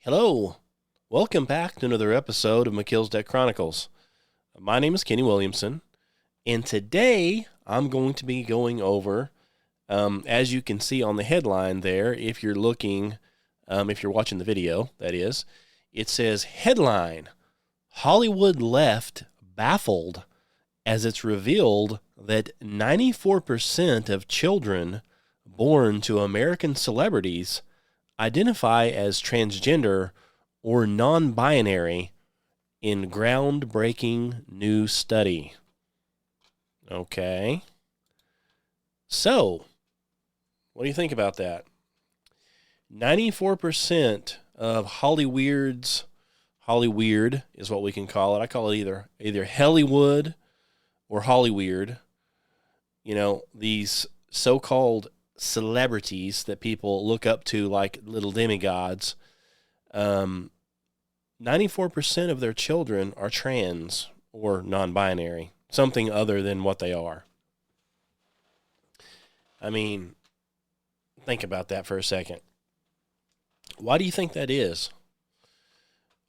Hello, welcome back to another episode of McKill's Deck Chronicles. My name is Kenny Williamson, and today I'm going to be going over, as you can see on the headline there, if you're watching the video, that is, it says, Headline, Hollywood Left Baffled as it's revealed that 94% of children born to American celebrities identify as transgender or non-binary in groundbreaking new study. Okay. So, what do you think about that? 94% of Hollyweird is what we can call it. I call it either Hollywood or Hollyweird. You know, these so-called celebrities that people look up to like little demigods, 94% of their children are trans or non-binary, something other than what they are. I mean, think about that for a second. Why do you think that is?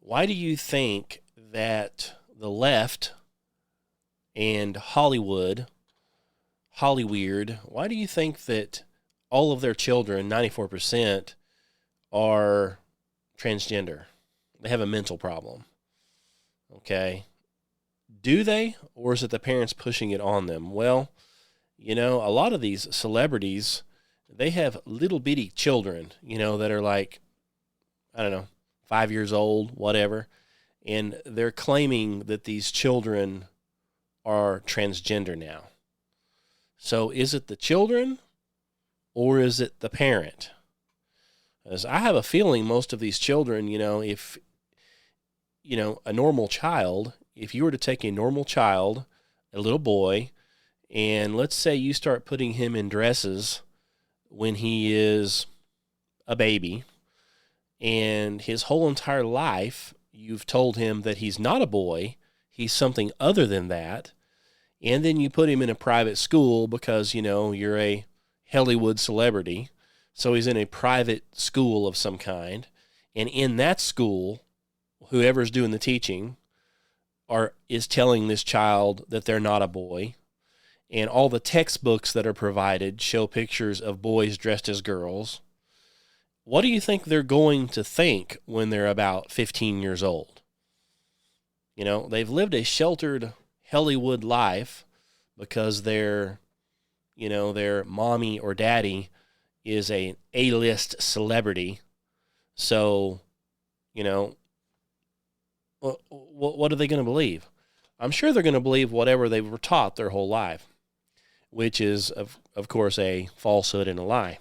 Why do you think that the left and Hollyweird, why do you think that all of their children, 94%, are transgender? They have a mental problem. Okay. Do they? Or is it the parents pushing it on them? Well, you know, a lot of these celebrities, they have little bitty children, you know, that are like, I don't know, 5 years old, whatever. And they're claiming that these children are transgender now. So is it the children? Or is it the parent? As I have a feeling most of these children, you know, if, you know, a normal child, if you were to take a normal child, a little boy, and let's say you start putting him in dresses when he is a baby, and his whole entire life, you've told him that he's not a boy, he's something other than that, and then you put him in a private school because, you know, you're a Hollywood celebrity, so he's in a private school of some kind, and in that school, whoever's doing the teaching is telling this child that they're not a boy, and all the textbooks that are provided show pictures of boys dressed as girls. What do you think they're going to think when they're about 15 years old? You know, they've lived a sheltered Hollywood life because their mommy or daddy is a A-list celebrity. So, you know, what are they going to believe? I'm sure they're going to believe whatever they were taught their whole life, which is, of course, a falsehood and a lie.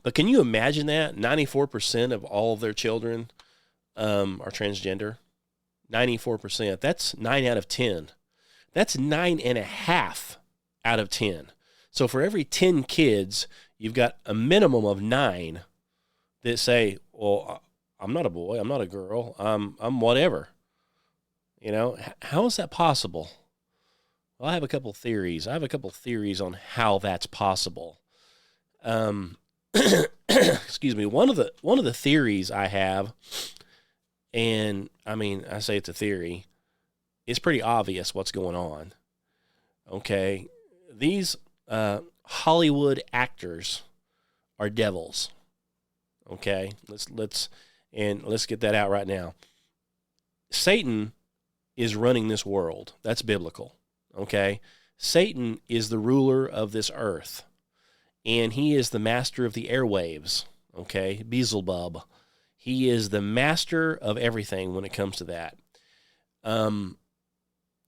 But can you imagine that? 94% of all of their children are transgender. 94%. That's 9 out of 10. That's 9.5 out of 10. So for every 10 kids, you've got a minimum of 9 that say, well, I'm not a boy, I'm not a girl, I'm whatever. You know, how is that possible? Well, I have a couple theories. I have a couple theories on how that's possible. Excuse me. One of the theories I have, and I mean, I say it's a theory, it's pretty obvious what's going on. Okay. These Hollywood actors are devils. Okay, let's get that out right now. Satan is running this world. That's biblical. Okay, Satan is the ruler of this earth, and he is the master of the airwaves. Okay, Beelzebub. He is the master of everything when it comes to that.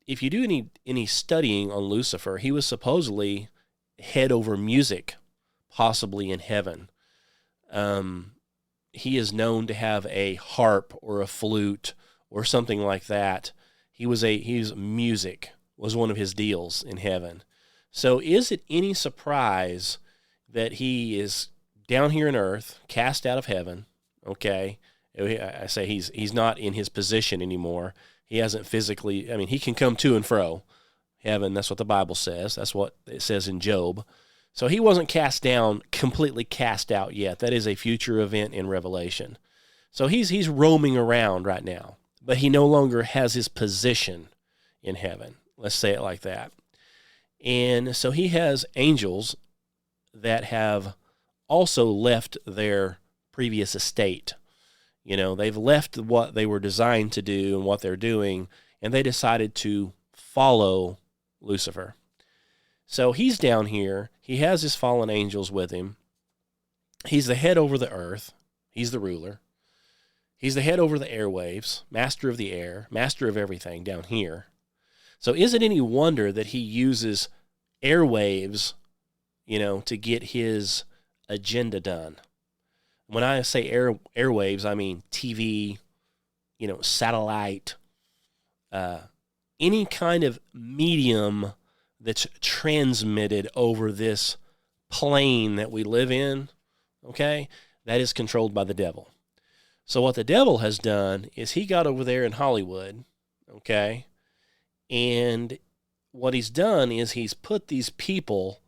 If you do any studying on Lucifer, he was supposedly head over music, possibly in heaven. He is known to have a harp or a flute or something like that. Music was one of his deals in heaven. So is it any surprise that he is down here on earth, cast out of heaven? Okay, I say he's not in his position anymore. He hasn't physically, I mean, he can come to and fro heaven. That's what the Bible says. That's what it says in Job. So he wasn't cast down, completely cast out yet. That is a future event in Revelation. So he's roaming around right now, but he no longer has his position in heaven. Let's say it like that. And so he has angels that have also left their previous estate. They've left what they were designed to do and what they're doing, and they decided to follow Lucifer. So he's down here. He has his fallen angels with him. He's the head over the earth. He's the ruler. He's the head over the airwaves, master of the air, master of everything down here. So is it any wonder that he uses airwaves, to get his agenda done? When I say airwaves, I mean TV, satellite, any kind of medium that's transmitted over this plane that we live in, okay, that is controlled by the devil. So what the devil has done is he got over there in Hollywood, okay, and what he's done is he's put these people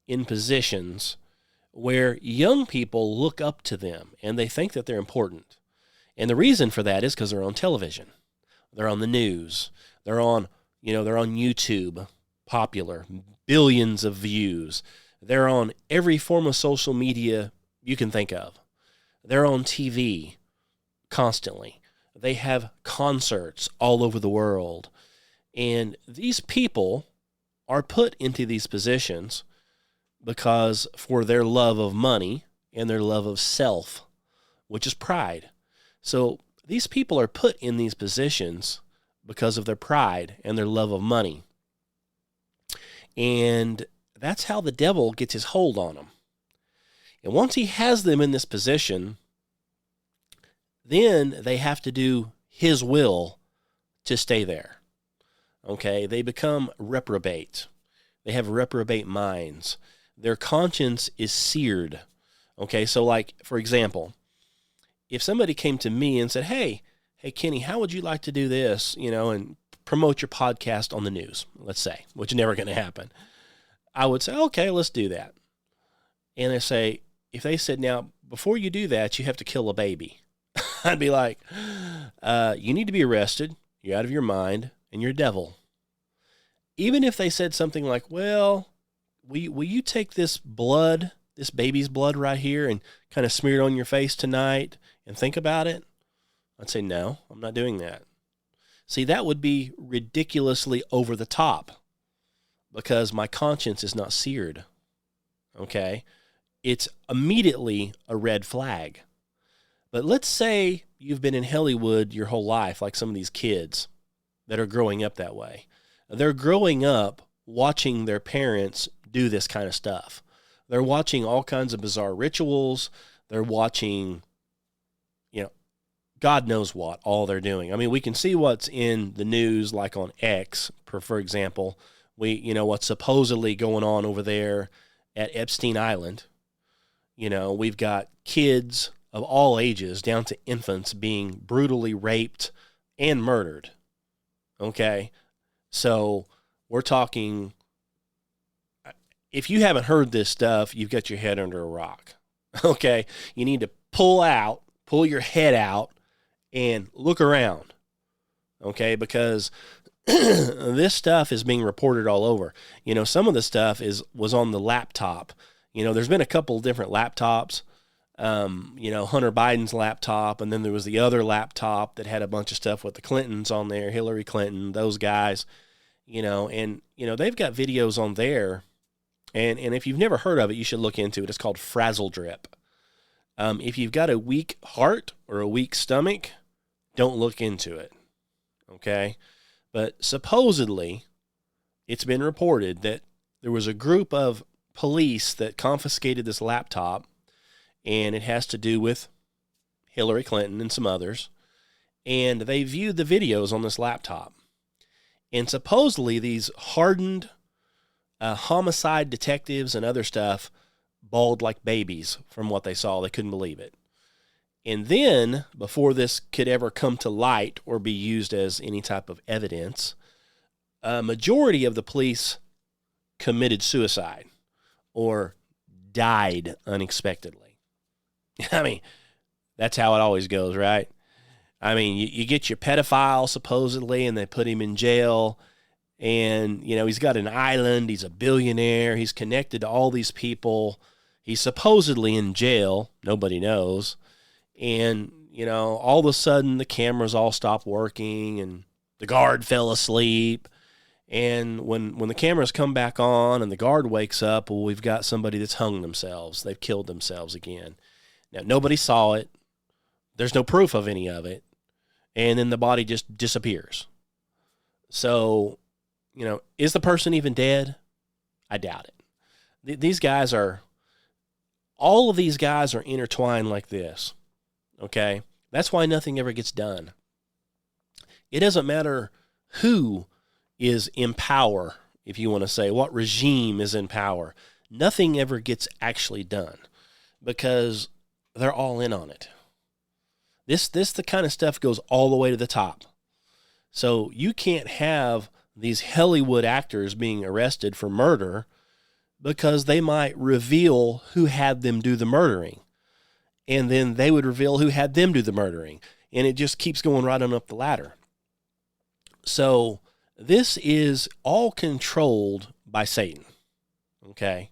in positions where young people look up to them and they think that they're important. And the reason for that is because they're on television. They're on the news. They're on YouTube, popular, billions of views. They're on every form of social media you can think of. They're on TV constantly. They have concerts all over the world. And these people are put into these positions because for their love of money and their love of self, which is pride. So these people are put in these positions because of their pride and their love of money. And that's how the devil gets his hold on them. And once he has them in this position, then they have to do his will to stay there. Okay, they become reprobate. They have reprobate minds. Their conscience is seared. Okay, so like, for example, if somebody came to me and said, hey, Kenny, how would you like to do this, and promote your podcast on the news, let's say, which is never going to happen. I would say, okay, let's do that. And they say, if they said, now, before you do that, you have to kill a baby. I'd be like, you need to be arrested. You're out of your mind, and you're a devil. Even if they said something like, well, will you take this blood, this baby's blood right here, and kind of smear it on your face tonight and think about it? I'd say, no, I'm not doing that. See, that would be ridiculously over the top because my conscience is not seared. Okay? It's immediately a red flag. But let's say you've been in Hollywood your whole life, like some of these kids that are growing up that way. They're growing up watching their parents do this kind of stuff. They're watching all kinds of bizarre rituals. They're watching, God knows what all they're doing. I mean, we can see what's in the news, like on X, for example. What's supposedly going on over there at Epstein Island. We've got kids of all ages, down to infants, being brutally raped and murdered. Okay? So we're talking, if you haven't heard this stuff, you've got your head under a rock. Okay? You need to pull your head out and look around. Okay? Because this stuff is being reported all over. Some of the stuff was on the laptop. There's been a couple different laptops. Hunter Biden's laptop, and then there was the other laptop that had a bunch of stuff with the Clintons on there, Hillary Clinton, those guys, and they've got videos on there, and if you've never heard of it, you should look into it. It's called Frazzle Drip. If you've got a weak heart or a weak stomach, don't look into it, okay? But supposedly, it's been reported that there was a group of police that confiscated this laptop, and it has to do with Hillary Clinton and some others, and they viewed the videos on this laptop. And supposedly these hardened homicide detectives and other stuff bawled like babies from what they saw. They couldn't believe it. And then, before this could ever come to light or be used as any type of evidence, a majority of the police committed suicide or died unexpectedly. I mean, That's how it always goes, right? I mean, you get your pedophile supposedly, and they put him in jail. And, he's got an island. He's a billionaire. He's connected to all these people. He's supposedly in jail. Nobody knows. And, all of a sudden the cameras all stop working and the guard fell asleep. And when the cameras come back on and the guard wakes up, well, we've got somebody that's hung themselves. They've killed themselves again. Now, nobody saw it. There's no proof of any of it. And then the body just disappears. So, is the person even dead? I doubt it. All of these guys are intertwined like this, okay? That's why nothing ever gets done. It doesn't matter who is in power, if you want to say, what regime is in power. Nothing ever gets actually done because they're all in on it. This the kind of stuff goes all the way to the top. So you can't have these Hollywood actors being arrested for murder because they might reveal who had them do the murdering. And then they would reveal who had them do the murdering. And it just keeps going right on up the ladder. So this is all controlled by Satan. Okay?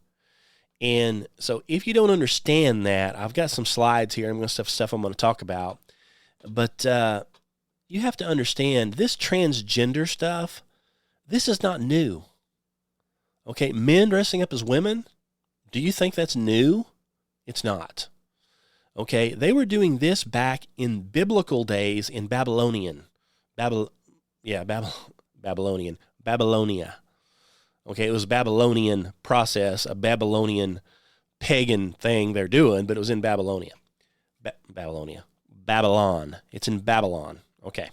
And so if you don't understand that, I've got some slides here. I'm going to have stuff I'm going to talk about. But you have to understand this transgender stuff, this is not new. Okay, men dressing up as women, do you think that's new? It's not. Okay, they were doing this back in biblical days in Babylonia. Okay, it was a Babylonian process, a Babylonian pagan thing they're doing, but it was in Babylonia. Babylon. It's in Babylon. Okay.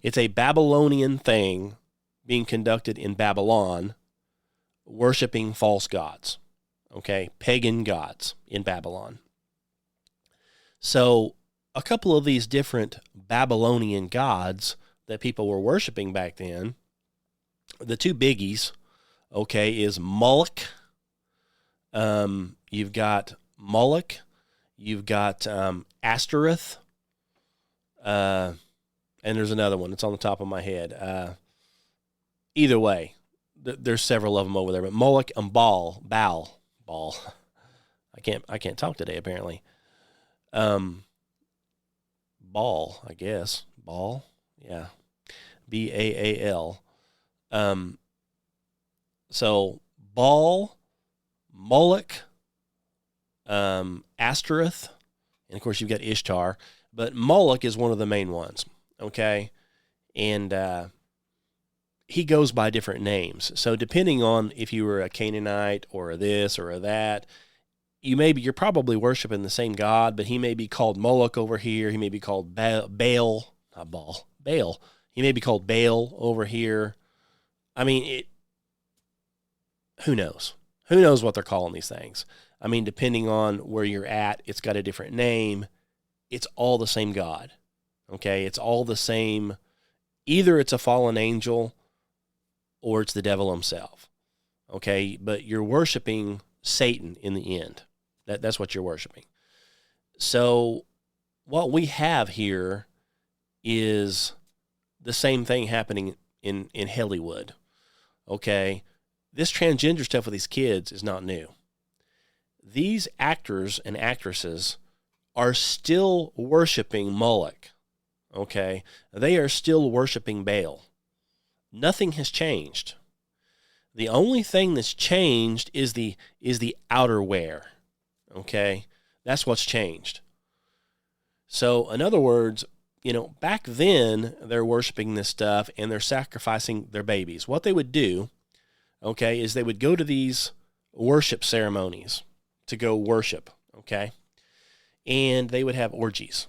It's a Babylonian thing being conducted in Babylon, worshiping false gods. Okay, pagan gods in Babylon. So a couple of these different Babylonian gods that people were worshiping back then, the two biggies, okay, is Moloch. You've got Moloch. You've got Ashtoreth. And there's another one. It's on the top of my head. Either way, there's several of them over there. But Moloch and Baal. I can't talk today apparently. Baal, I guess. Baal, yeah. Baal. So Baal, Moloch, Ashtoreth, and of course you've got Ishtar. But Moloch is one of the main ones, okay? And he goes by different names. So depending on if you were a Canaanite or a this or a that, you're probably worshiping the same God, but he may be called Moloch over here. He may be called Baal. He may be called Baal over here. I mean, who knows? Who knows what they're calling these things? I mean, depending on where you're at, it's got a different name. It's all the same God, okay? It's all the same. Either it's a fallen angel or it's the devil himself, okay? But you're worshiping Satan in the end. That's what you're worshiping. So what we have here is the same thing happening in Hollywood, okay? This transgender stuff with these kids is not new. These actors and actresses are still worshiping Moloch, okay? They are still worshiping Baal. Nothing has changed. The only thing that's changed is the outerwear, okay? That's what's changed. So, in other words, back then, they're worshiping this stuff and they're sacrificing their babies. What they would do, okay, is they would go to these worship ceremonies to go worship, okay? And they would have orgies,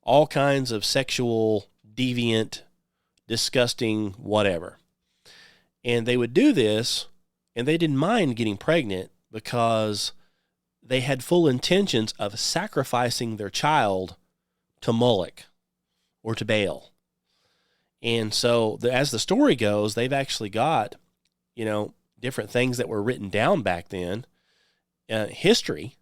all kinds of sexual, deviant, disgusting, whatever. And they would do this, and they didn't mind getting pregnant because they had full intentions of sacrificing their child to Moloch or to Baal. And so, as the story goes, they've actually got, different things that were written down back then, history,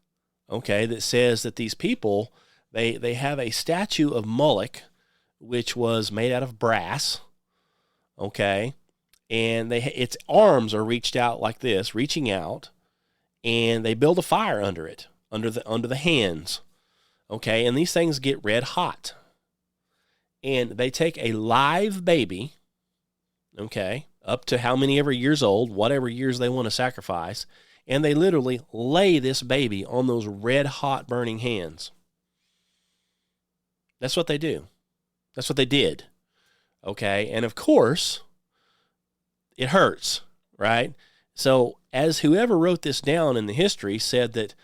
okay, that says that these people, They have a statue of Moloch, which was made out of brass, okay? And its arms are reached out like this, reaching out, and they build a fire under it, under the hands, okay? And these things get red hot. And they take a live baby, okay, up to how many ever years old, whatever years they want to sacrifice, and they literally lay this baby on those red hot burning hands. That's what they do. That's what they did, okay? And of course, it hurts, right? So as whoever wrote this down in the history said that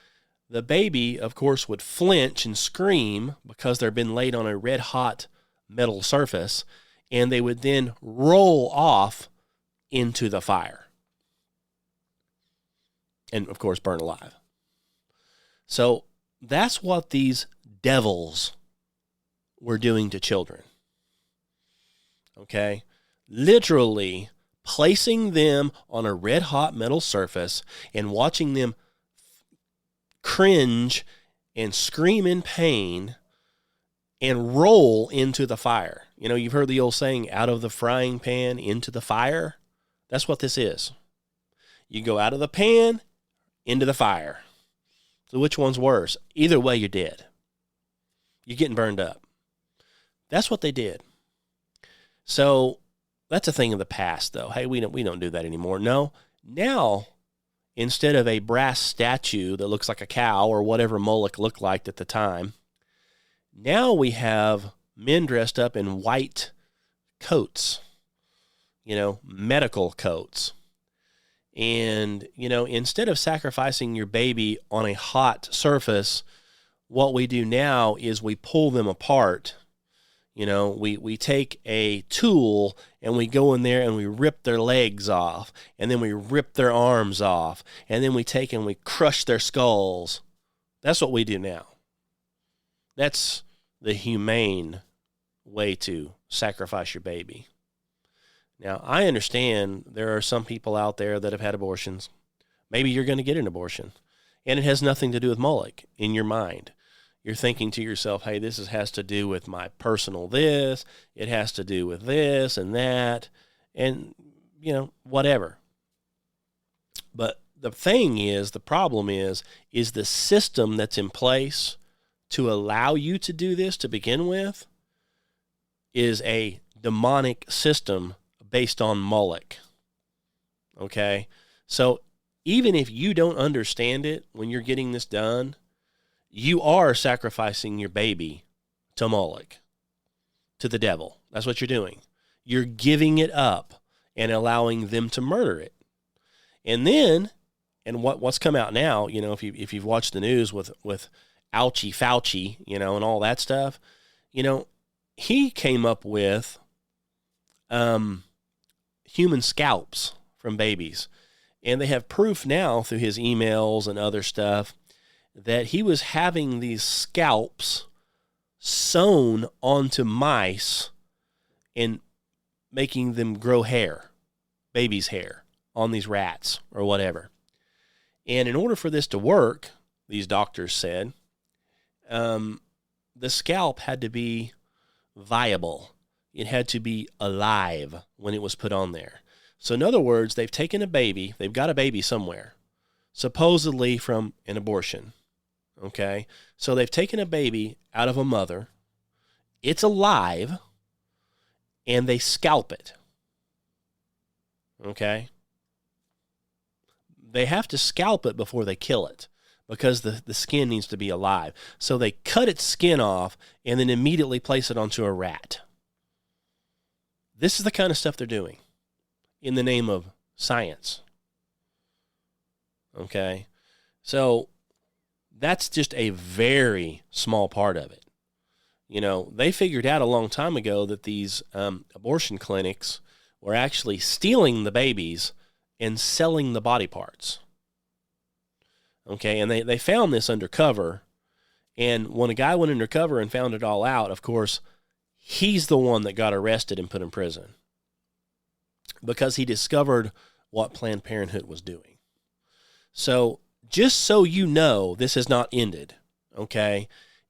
the baby, of course, would flinch and scream because they're been laid on a red hot metal surface, and they would then roll off into the fire. And, of course, burn alive. So that's what these devils were doing to children. Okay? Literally placing them on a red-hot metal surface and watching them cringe and scream in pain and roll into the fire. You know, you've heard the old saying, out of the frying pan into the fire. That's what this is. You go out of the pan into the fire. So which one's worse? Either way, you're dead. You're getting burned up. That's what they did. So that's a thing of the past, though. Hey, we don't do that anymore. No. Now, instead of a brass statue that looks like a cow or whatever Moloch looked like at the time, now we have men dressed up in white coats, medical coats. And, instead of sacrificing your baby on a hot surface, what we do now is we pull them apart. We take a tool and we go in there and we rip their legs off, and then we rip their arms off, and then we take and we crush their skulls. That's what we do now. That's the humane way to sacrifice your baby. Now, I understand there are some people out there that have had abortions. Maybe you're going to get an abortion, and it has nothing to do with Moloch in your mind. You're thinking to yourself, hey, this has to do with my personal this, it has to do with this and that, and, whatever. But the thing is, the problem is the system that's in place to allow you to do this to begin with is a demonic system based on Moloch. Okay? So even if you don't understand it when you're getting this done, you are sacrificing your baby to Moloch, to the devil. That's what you're doing. You're giving it up and allowing them to murder it. And then, and what's come out now, if you've watched the news with Ouchie Fauci, and all that stuff, he came up with human scalps from babies. And they have proof now through his emails and other stuff that he was having these scalps sewn onto mice and making them grow hair, baby's hair, on these rats or whatever. And in order for this to work, these doctors said, the scalp had to be viable. It had to be alive when it was put on there. So in other words, they've taken a baby, they've got a baby somewhere, supposedly from an abortion. Okay? So they've taken a baby out of a mother, it's alive, and they scalp it. Okay? They have to scalp it before they kill it, because the skin needs to be alive. So they cut its skin off and then immediately place it onto a rat. This is the kind of stuff they're doing in the name of science. Okay? So that's just a very small part of it. They figured out a long time ago that these abortion clinics were actually stealing the babies and selling the body parts. Okay, and they found this undercover, and when a guy went undercover and found it all out, of course, he's the one that got arrested and put in prison because he discovered what Planned Parenthood was doing. So just so you know, this has not ended, okay?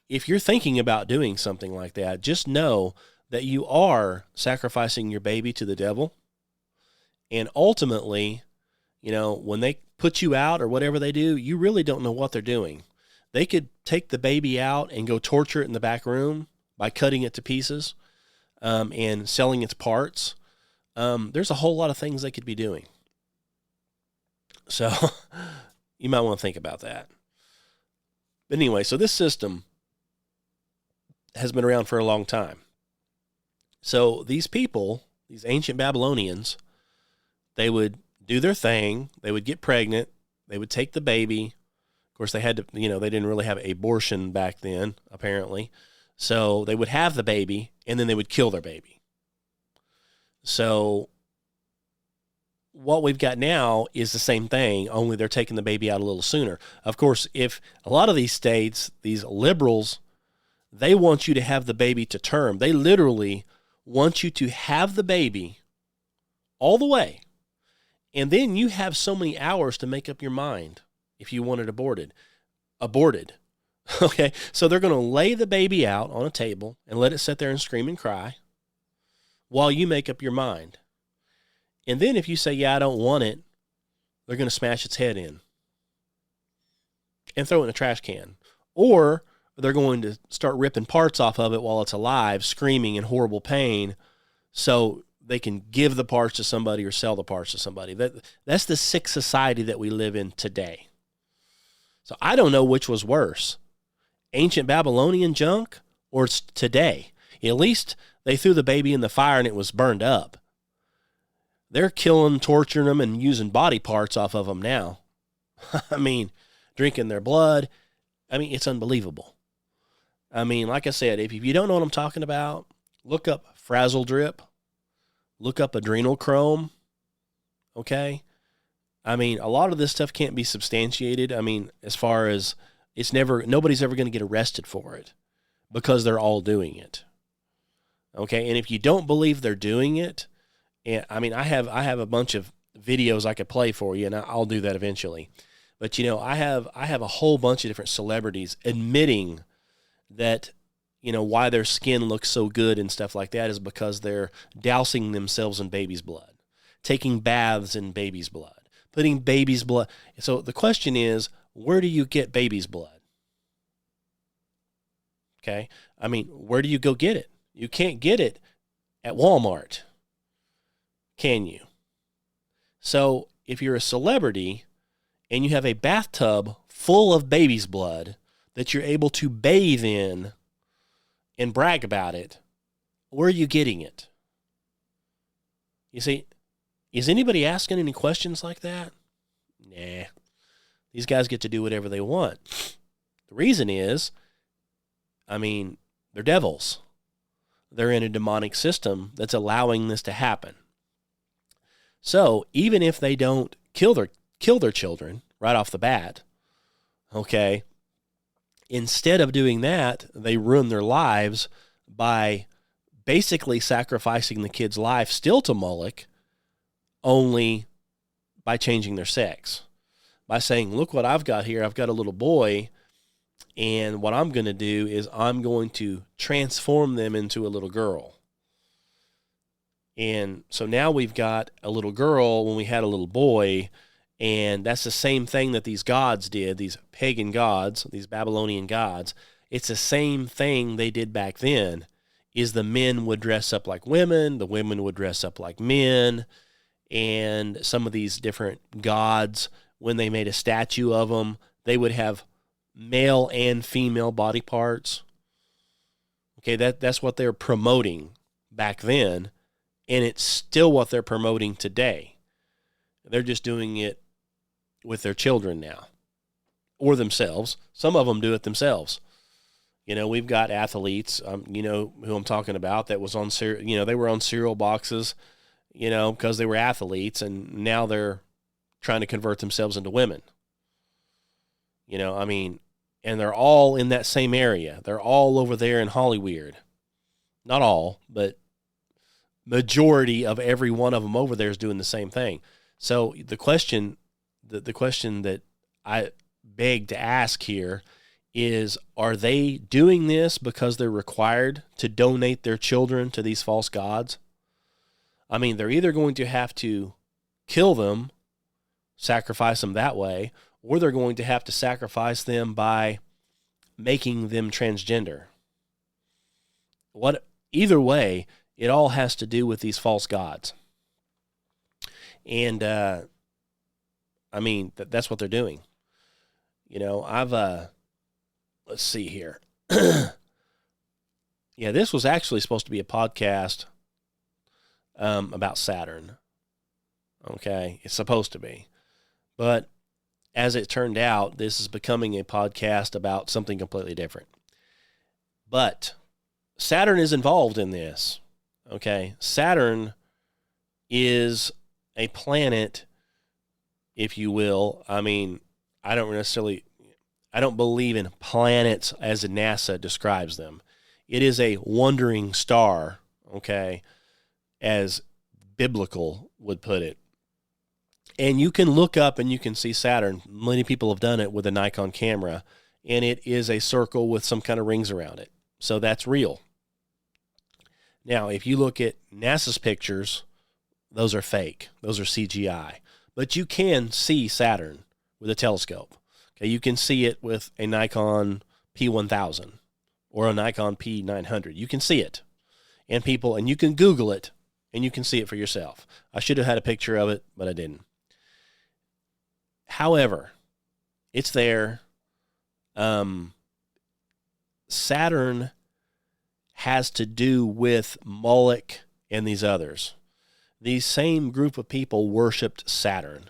if you're thinking about doing something like that, just know that you are sacrificing your baby to the devil. And ultimately, when they put you out or whatever they do, you really don't know what they're doing. They could take the baby out and go torture it in the back room by cutting it to pieces and selling its parts. There's a whole lot of things they could be doing. So you might want to think about that. But anyway, so this system has been around for a long time. So these people, these ancient Babylonians, they would do their thing. They would get pregnant. They would take the baby. Of course, they had to, they didn't really have abortion back then, apparently. So they would have the baby, and then they would kill their baby. So what we've got now is the same thing, only they're taking the baby out a little sooner. Of course, if a lot of these states, these liberals, they want you to have the baby to term. They literally want you to have the baby all the way. And then you have so many hours to make up your mind if you want it aborted. Okay, so they're going to lay the baby out on a table and let it sit there and scream and cry while you make up your mind. And then if you say, yeah, I don't want it, they're going to smash its head in and throw it in a trash can. Or they're going to start ripping parts off of it while it's alive, screaming in horrible pain, so they can give the parts to somebody or sell the parts to somebody. That's the sick society that we live in today. So I don't know which was worse, ancient Babylonian junk or it's today. At least they threw the baby in the fire and it was burned up. They're killing, torturing them, and using body parts off of them now. I mean, drinking their blood. I mean, it's unbelievable. I mean, like I said, if you don't know what I'm talking about, look up frazzle drip. Look up adrenochrome. Okay? I mean, a lot of this stuff can't be substantiated. I mean, as far as nobody's ever going to get arrested for it because they're all doing it. Okay? And if you don't believe they're doing it, and I mean, I have a bunch of videos I could play for you, and I'll do that eventually. But I have a whole bunch of different celebrities admitting that why their skin looks so good and stuff like that is because they're dousing themselves in baby's blood, taking baths in baby's blood, putting baby's blood. So the question is, where do you get baby's blood? Okay, I mean, where do you go get it? You can't get it at Walmart. Can you? So if you're a celebrity and you have a bathtub full of baby's blood that you're able to bathe in and brag about it, where are you getting it? You see, is anybody asking any questions like that? Nah. These guys get to do whatever they want. The reason is, I mean, they're devils. They're in a demonic system that's allowing this to happen. So even if they don't kill their children right off the bat, okay, instead of doing that, they ruin their lives by basically sacrificing the kid's life still to Moloch, only by changing their sex. By saying, look what I've got here. I've got a little boy, and what I'm going to do is I'm going to transform them into a little girl. And so now we've got a little girl when we had a little boy, and that's the same thing that these gods did, these pagan gods, these Babylonian gods. It's the same thing they did back then, is the men would dress up like women, the women would dress up like men, and some of these different gods, when they made a statue of them, they would have male and female body parts. Okay, that's what they're promoting back then. And it's still what they're promoting today. They're just doing it with their children now. Or themselves. Some of them do it themselves. We've got athletes, who I'm talking about, that was on, they were on cereal boxes, because they were athletes, and now they're trying to convert themselves into women. And they're all in that same area. They're all over there in Hollyweird. Not all, but majority of every one of them over there is doing the same thing. So the question that I beg to ask here is, are they doing this because they're required to donate their children to these false gods? I mean, they're either going to have to kill them, sacrifice them that way, or they're going to have to sacrifice them by making them transgender. Either way, it all has to do with these false gods. And, I mean, that's what they're doing. You know, let's see here. Yeah, this was actually supposed to be a podcast about Saturn. Okay, it's supposed to be. But as it turned out, this is becoming a podcast about something completely different. But Saturn is involved in this. Okay, Saturn is a planet, if you will. I mean, I don't believe in planets as NASA describes them. It is a wandering star, okay, as biblical would put it. And you can look up and you can see Saturn. Many people have done it with a Nikon camera, and it is a circle with some kind of rings around it. So that's real. Now, if you look at NASA's pictures, those are fake. Those are CGI. But you can see Saturn with a telescope. Okay, you can see it with a Nikon P1000 or a Nikon P900. You can see it. And you can Google it, and you can see it for yourself. I should have had a picture of it, but I didn't. However, it's there. Saturn has to do with Moloch and these others. These same group of people worshipped Saturn.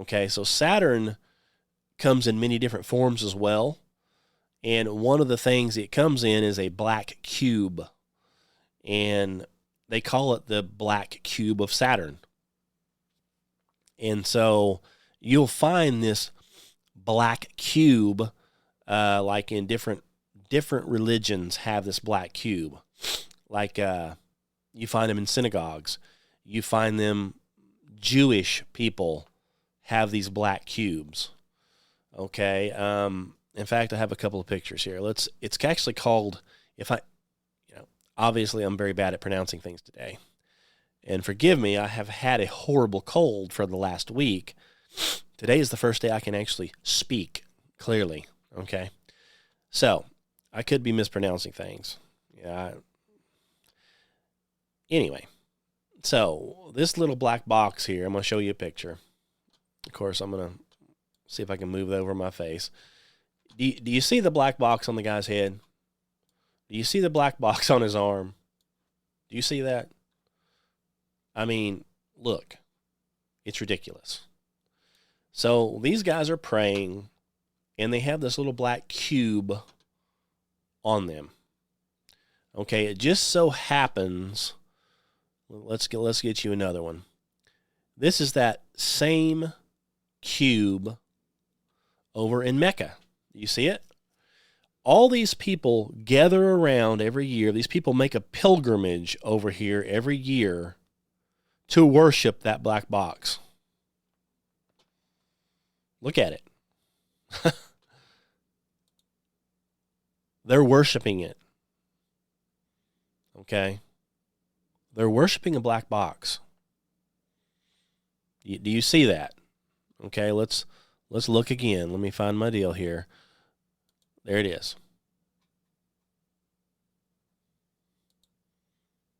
Okay, so Saturn comes in many different forms as well. And one of the things it comes in is a black cube. And they call it the black cube of Saturn. And so you'll find this black cube, like in different religions have this black cube. Like you find them in synagogues. You find them, Jewish people have these black cubes. Okay. In fact, I have a couple of pictures here. It's actually called, obviously I'm very bad at pronouncing things today. And forgive me, I have had a horrible cold for the last week. Today is the first day I can actually speak clearly. Okay. So I could be mispronouncing things. Yeah. Anyway, so this little black box here, I'm going to show you a picture. Of course, I'm going to see if I can move that over my face. Do you see the black box on the guy's head? Do you see the black box on his arm? Do you see that? I mean, look, it's ridiculous. So these guys are praying, and they have this little black cube on them. Okay, it just so happens, let's get you another one. This is that same cube over in Mecca. You see it? All these people gather around every year. These people make a pilgrimage over here every year to worship that black box. Look at it. They're worshiping it. Okay? They're worshiping a black box. Do you see that? Okay, let's look again. Let me find my deal here. There it is.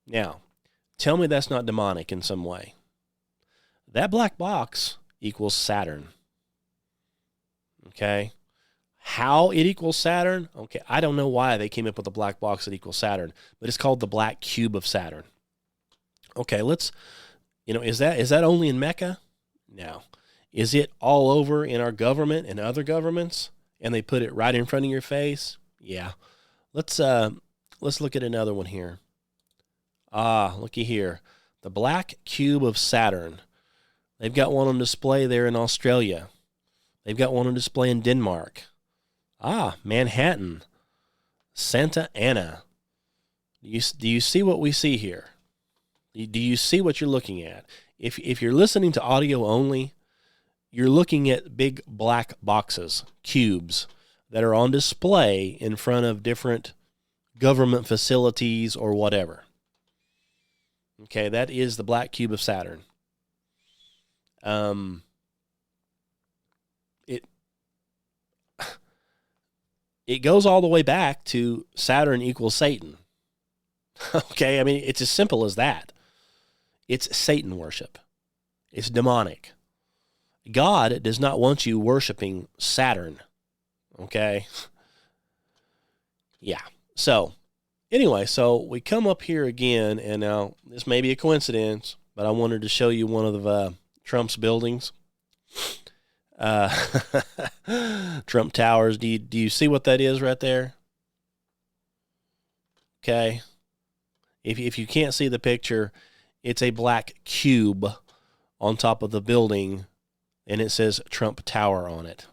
Now, tell me that's not demonic in some way. That black box equals Saturn. Okay? How it equals Saturn? Okay, I don't know why they came up with a black box that equals Saturn, but it's called the black cube of Saturn. Okay, is that only in Mecca? No. Is it all over in our government and other governments? And they put it right in front of your face? Yeah. Let's look at another one here. Looky here. The black cube of Saturn. They've got one on display there in Australia. They've got one on display in Denmark. Manhattan. Santa Ana. Do you see what we see here? Do you see what you're looking at? If you're listening to audio only, you're looking at big black boxes, cubes. that are on display in front of different government facilities or whatever. Okay, that is the black cube of Saturn. It goes all the way back to Saturn equals Satan. Okay, I mean, it's as simple as that. It's Satan worship. It's demonic. God does not want you worshiping Saturn. Okay? Yeah. So, anyway, so we come up here again, and now this may be a coincidence, but I wanted to show you one of Trump's buildings. Trump Towers. Do you see what that is right there? Okay. If you can't see the picture, it's a black cube on top of the building, and it says Trump Tower on it.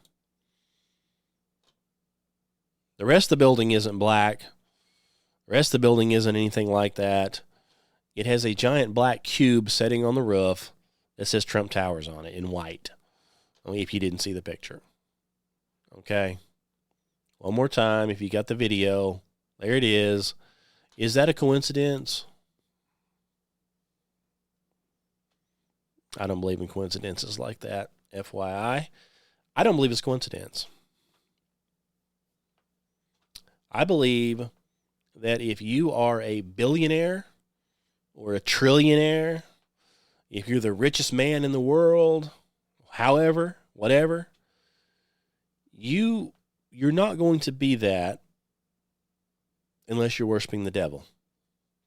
The rest of the building isn't black. The rest of the building isn't anything like that. It has a giant black cube sitting on the roof that says Trump Towers on it in white. If you didn't see the picture. Okay. One more time, if you got the video, there it is. Is that a coincidence? I don't believe in coincidences like that, FYI. I don't believe it's coincidence. I believe that if you are a billionaire or a trillionaire, if you're the richest man in the world, however, whatever, you're not going to be that unless you're worshiping the devil,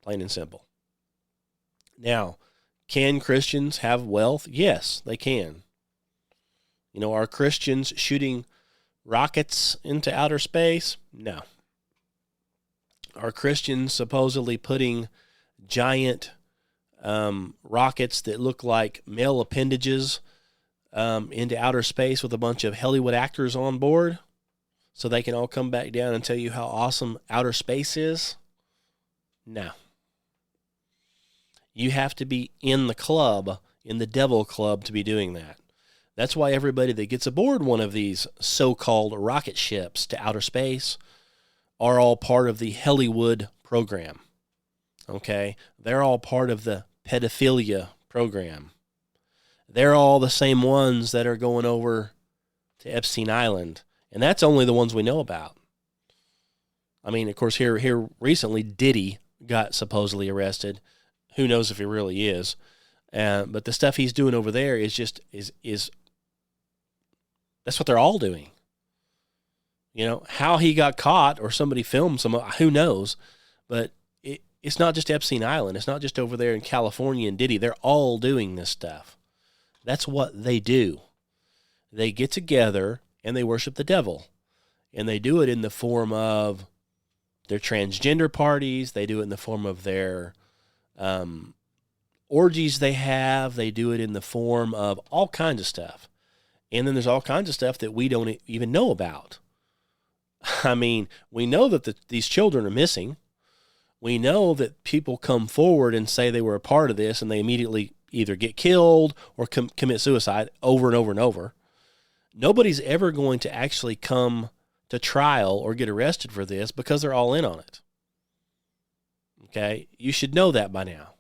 plain and simple. Now, can Christians have wealth? Yes, they can. You know, are Christians shooting rockets into outer space? No. Are Christians supposedly putting giant rockets that look like male appendages into outer space with a bunch of Hollywood actors on board so they can all come back down and tell you how awesome outer space is? No. You have to be in the club, in the devil club, to be doing that. That's why everybody that gets aboard one of these so-called rocket ships to outer space are all part of the Hollywood program. Okay? They're all part of the pedophilia program. They're all the same ones that are going over to Epstein Island. And that's only the ones we know about. I mean, of course, here recently, Diddy got supposedly arrested. Who knows if he really is? But the stuff he's doing over there is just that's what they're all doing. You know, how he got caught or somebody filmed who knows? But it's not just Epstein Island. It's not just over there in California and Diddy. They're all doing this stuff. That's what they do. They get together and they worship the devil. And they do it in the form of their transgender parties. They do it in the form of their orgies they have. They do it in the form of all kinds of stuff. And then there's all kinds of stuff that we don't even know about. I mean, we know that these children are missing. We know that people come forward and say they were a part of this, and they immediately either get killed or commit suicide over and over and over. Nobody's ever going to actually come to trial or get arrested for this because they're all in on it. Okay? You should know that by now.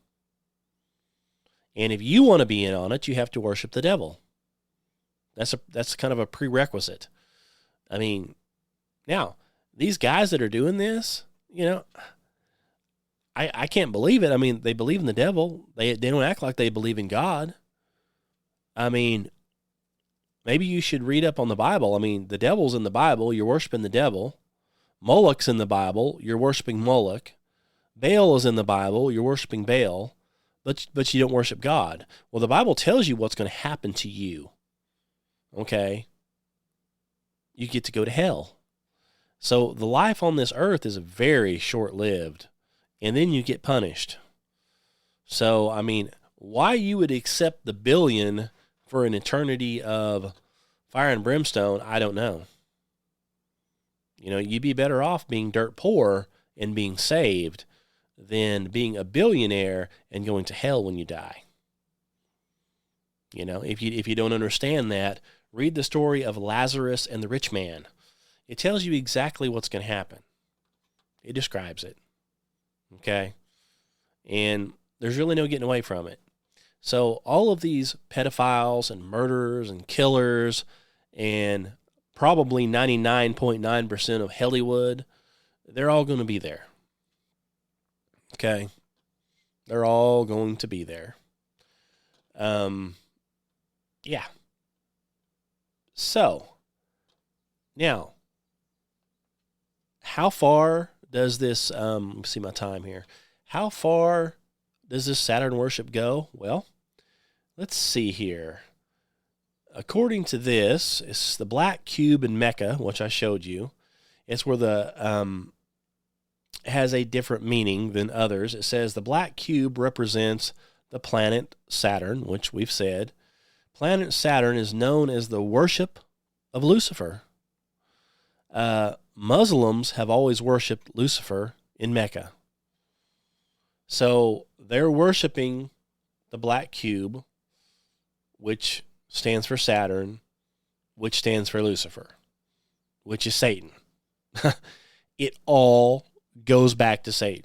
And if you want to be in on it, you have to worship the devil. That's kind of a prerequisite. I mean, now, these guys that are doing this, you know, I can't believe it. I mean, they believe in the devil. They don't act like they believe in God. I mean, maybe you should read up on the Bible. I mean, the devil's in the Bible. You're worshiping the devil. Moloch's in the Bible. You're worshiping Moloch. Baal is in the Bible. You're worshiping Baal. But you don't worship God. Well, the Bible tells you what's going to happen to you. Okay? You get to go to hell. So the life on this earth is very short-lived. And then you get punished. So, I mean, why you would accept the billion for an eternity of fire and brimstone, I don't know. You know, you'd be better off being dirt poor and being saved than being a billionaire and going to hell when you die. You know, if you don't understand that, read the story of Lazarus and the rich man. It tells you exactly what's going to happen. It describes it. Okay? And there's really no getting away from it. So all of these pedophiles and murderers and killers and probably 99.9% of Hollywood, they're all going to be there. Okay? They're all going to be there. Yeah. So, now, how far does this, let me see my time here. How far does this Saturn worship go? Well, let's see here. According to this, it's the black cube in Mecca, which I showed you. It's where the, has a different meaning than others. It says the black cube represents the planet Saturn, which we've said. Planet Saturn is known as the worship of Lucifer. Muslims have always worshipped Lucifer in Mecca. So they're worshiping the black cube, which stands for Saturn, which stands for Lucifer, which is Satan. It all goes back to Satan.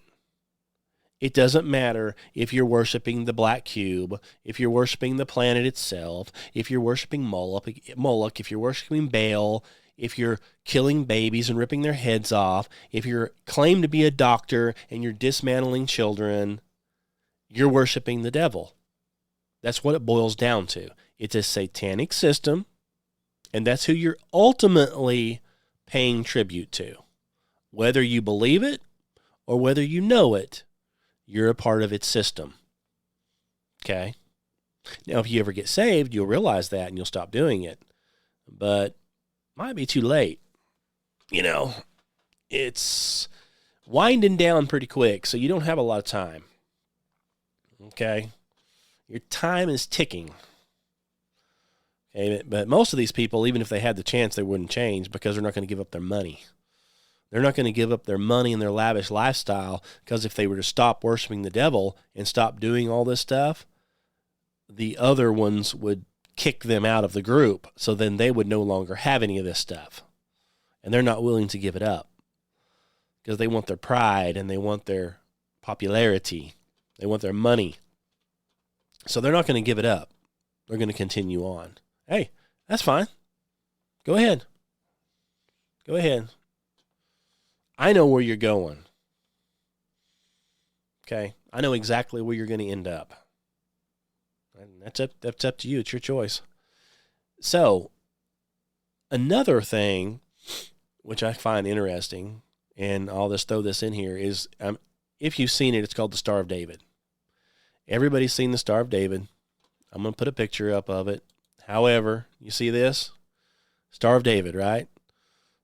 It doesn't matter if you're worshiping the black cube, if you're worshiping the planet itself, if you're worshiping Moloch, if you're worshiping Baal, if you're killing babies and ripping their heads off, if you're claimed to be a doctor and you're dismantling children, you're worshiping the devil. That's what it boils down to. It's a satanic system, and that's who you're ultimately paying tribute to. Whether you believe it or whether you know it, you're a part of its system. Okay? Now, if you ever get saved, you'll realize that and you'll stop doing it. But might be too late. You know, it's winding down pretty quick, so you don't have a lot of time. Okay? Your time is ticking. Okay? But most of these people, even if they had the chance, they wouldn't change because they're not going to give up their money. They're not going to give up their money and their lavish lifestyle because if they were to stop worshiping the devil and stop doing all this stuff, the other ones would kick them out of the group. So then they would no longer have any of this stuff. And they're not willing to give it up because they want their pride and they want their popularity. They want their money. So they're not going to give it up. They're going to continue on. Hey, that's fine. Go ahead. Go ahead. I know where you're going. Okay? I know exactly where you're going to end up. And that's up to you. It's your choice. So, another thing, which I find interesting, and I'll just throw this in here, is if you've seen it, it's called the Star of David. Everybody's seen the Star of David. I'm going to put a picture up of it. However, you see this? Star of David, right?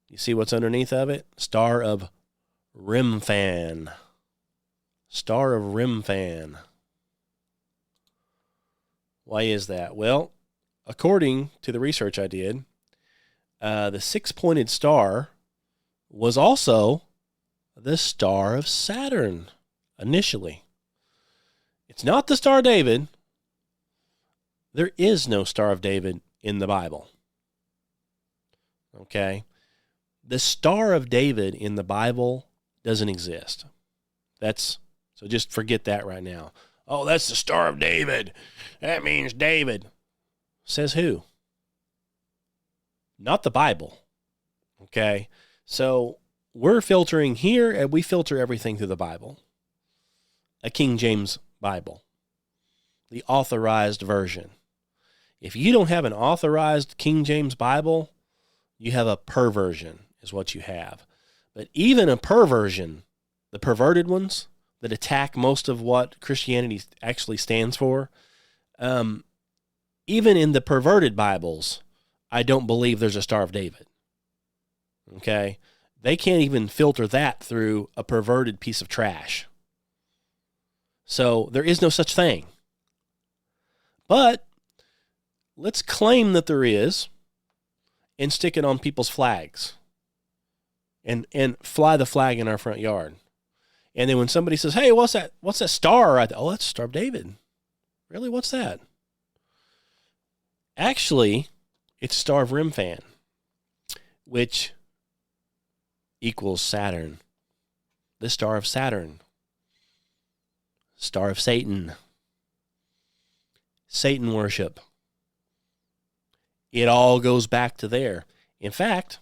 You see what's underneath of it? Star of Remphan. Star of Remphan. Why is that? Well, according to the research I did, the six-pointed star was also the Star of Saturn initially. It's not the Star of David. There is no Star of David in the Bible. Okay? The Star of David in the Bible doesn't exist. So just forget that right now. Oh, that's the Star of David. That means David. Says who? Not the Bible. Okay? So we're filtering here, and we filter everything through the Bible. A King James Bible. The authorized version. If you don't have an authorized King James Bible, you have a perversion. Is what you have. But even a perversion, the perverted ones that attack most of what Christianity actually stands for, even in the perverted Bibles, I don't believe there's a Star of David. Okay? They can't even filter that through a perverted piece of trash. So there is no such thing. But let's claim that there is and stick it on people's flags. And fly the flag in our front yard. And then when somebody says, hey, what's that star right there? Oh, that's the Star of David. Really? What's that? Actually, it's Star of Remphan, which equals Saturn. The star of Saturn. Star of Satan. Satan worship. It all goes back to there. In fact,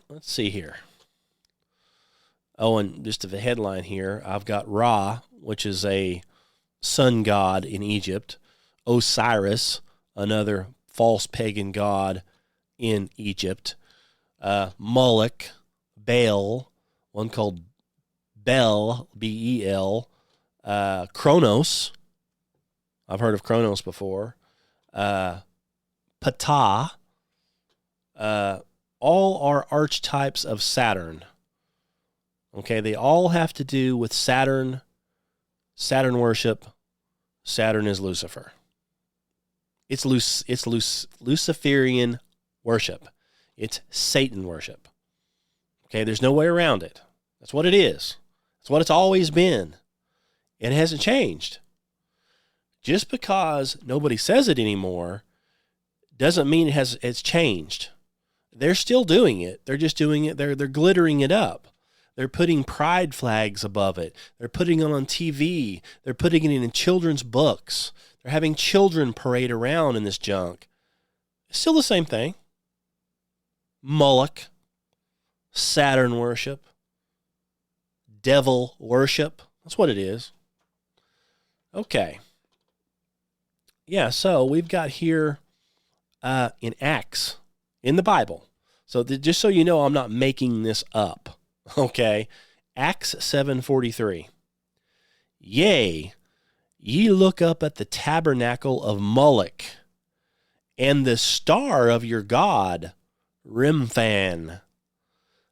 let's see here. Oh, and just to the headline here, I've got Ra, which is a sun god in Egypt. Osiris, another false pagan god in Egypt. Moloch, Baal, one called Bel, B-E-L. Kronos. I've heard of Kronos before. Ptah. All are archetypes of Saturn. Okay, they all have to do with Saturn, Saturn worship. Saturn is Lucifer. It's Luciferian worship. It's Satan worship. Okay, there's no way around it. That's what it is. That's what it's always been. It hasn't changed. Just because nobody says it anymore doesn't mean it's changed. They're still doing it. They're just doing it. They're glittering it up. They're putting pride flags above it. They're putting it on TV. They're putting it in children's books. They're having children parade around in this junk. It's still the same thing. Moloch, Saturn worship, devil worship. That's what it is. Okay. Yeah, so we've got here in Acts, in the Bible. So just so you know, I'm not making this up. Okay, Acts 7:43. Yea, ye look up at the tabernacle of Moloch, and the star of your god, Remphan,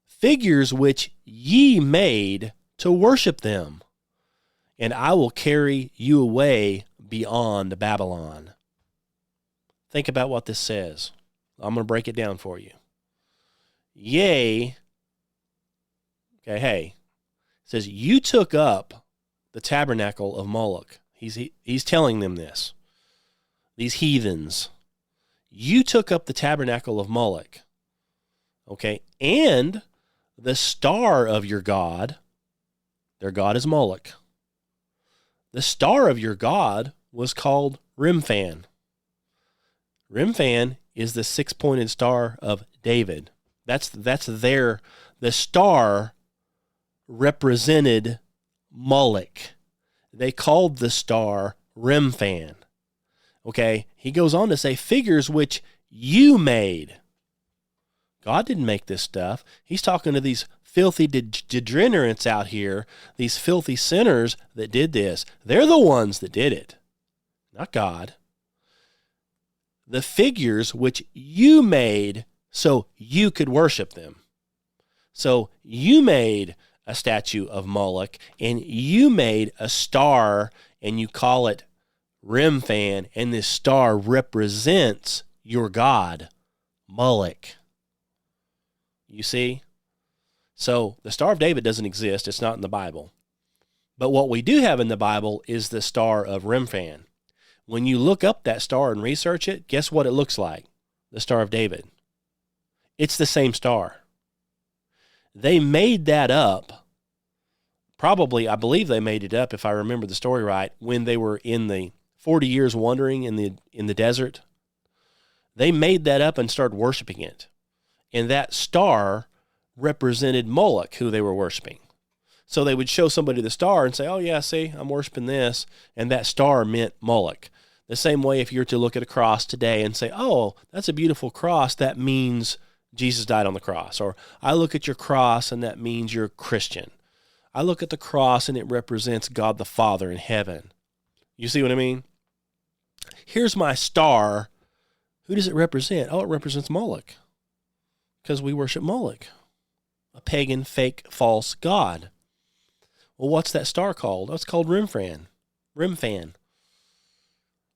figures which ye made to worship them, and I will carry you away beyond Babylon. Think about what this says. I'm going to break it down for you. Yea, okay, hey, it says, you took up the tabernacle of Moloch. He's telling them this. These heathens. You took up the tabernacle of Moloch. Okay, and the star of your god, their god is Moloch. The star of your god was called Remphan. Remphan is the six-pointed star of David. That's the star represented Moloch. They called the star Remphan. Okay, he goes on to say, figures which you made. God didn't make this stuff. He's talking to these filthy degenerates out here, these filthy sinners that did this. They're the ones that did it, not God. The figures which you made so you could worship them. So you made a statue of Moloch, and you made a star, and you call it Remphan, and this star represents your god, Moloch. You see? So the Star of David doesn't exist. It's not in the Bible. But what we do have in the Bible is the star of Remphan. When you look up that star and research it, guess what it looks like? The Star of David. It's the same star. They made that up. Probably, I believe they made it up, if I remember the story right, when they were in the 40 years wandering in the desert. They made that up and started worshiping it. And that star represented Moloch, who they were worshiping. So they would show somebody the star and say, oh yeah, see, I'm worshiping this. And that star meant Moloch. The same way if you were to look at a cross today and say, oh, that's a beautiful cross, that means Jesus died on the cross. Or I look at your cross and that means you're a Christian. I look at the cross and it represents God the Father in heaven. You see what I mean? Here's my star. Who does it represent? Oh, it represents Moloch. Because we worship Moloch, a pagan, fake, false god. Well, what's that star called? Oh, it's called Remphan. Remphan.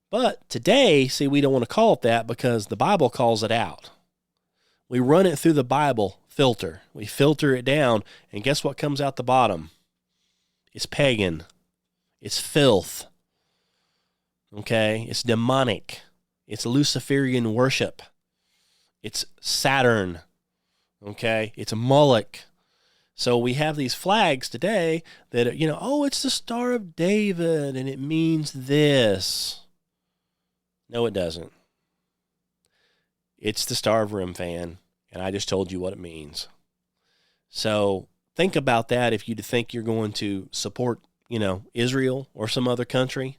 But today, see, we don't want to call it that because the Bible calls it out. We run it through the Bible filter. We filter it down, and guess what comes out the bottom? It's pagan. It's filth. Okay? It's demonic. It's Luciferian worship. It's Saturn. Okay? It's Moloch. So we have these flags today that, oh, it's the Star of David and it means this. No, it doesn't. It's the Star of Remphan, and I just told you what it means. So think about that if you think you're going to support, Israel or some other country,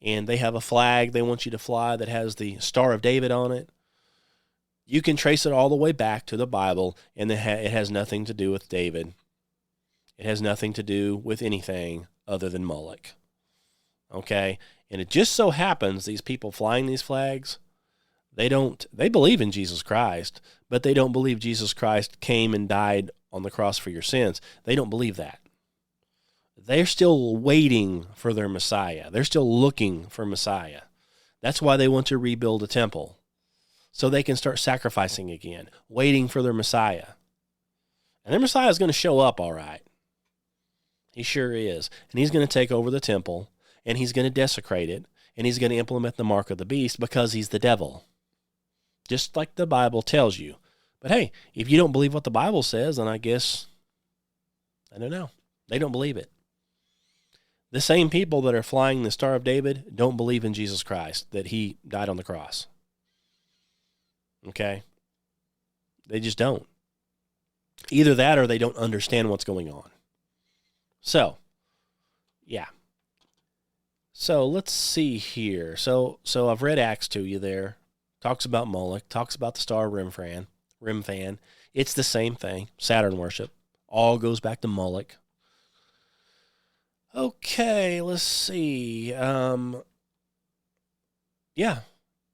and they have a flag they want you to fly that has the Star of David on it. You can trace it all the way back to the Bible, and it has nothing to do with David. It has nothing to do with anything other than Moloch. Okay? And it just so happens these people flying these flags, they believe in Jesus Christ, but they don't believe Jesus Christ came and died on the cross for your sins. They don't believe that. They're still waiting for their Messiah. They're still looking for Messiah. That's why they want to rebuild a temple, so they can start sacrificing again, waiting for their Messiah. And their Messiah is going to show up all right. He sure is. And he's going to take over the temple, and he's going to desecrate it, and he's going to implement the mark of the beast because he's the devil. Just like the Bible tells you. But hey, if you don't believe what the Bible says, then I guess, I don't know. They don't believe it. The same people that are flying the Star of David don't believe in Jesus Christ, that he died on the cross. Okay? They just don't. Either that or they don't understand what's going on. So, yeah. So let's see here. So I've read Acts to you there. Talks about Moloch. Talks about the Star of Remphan. It's the same thing. Saturn worship. All goes back to Moloch. Okay, let's see. Yeah.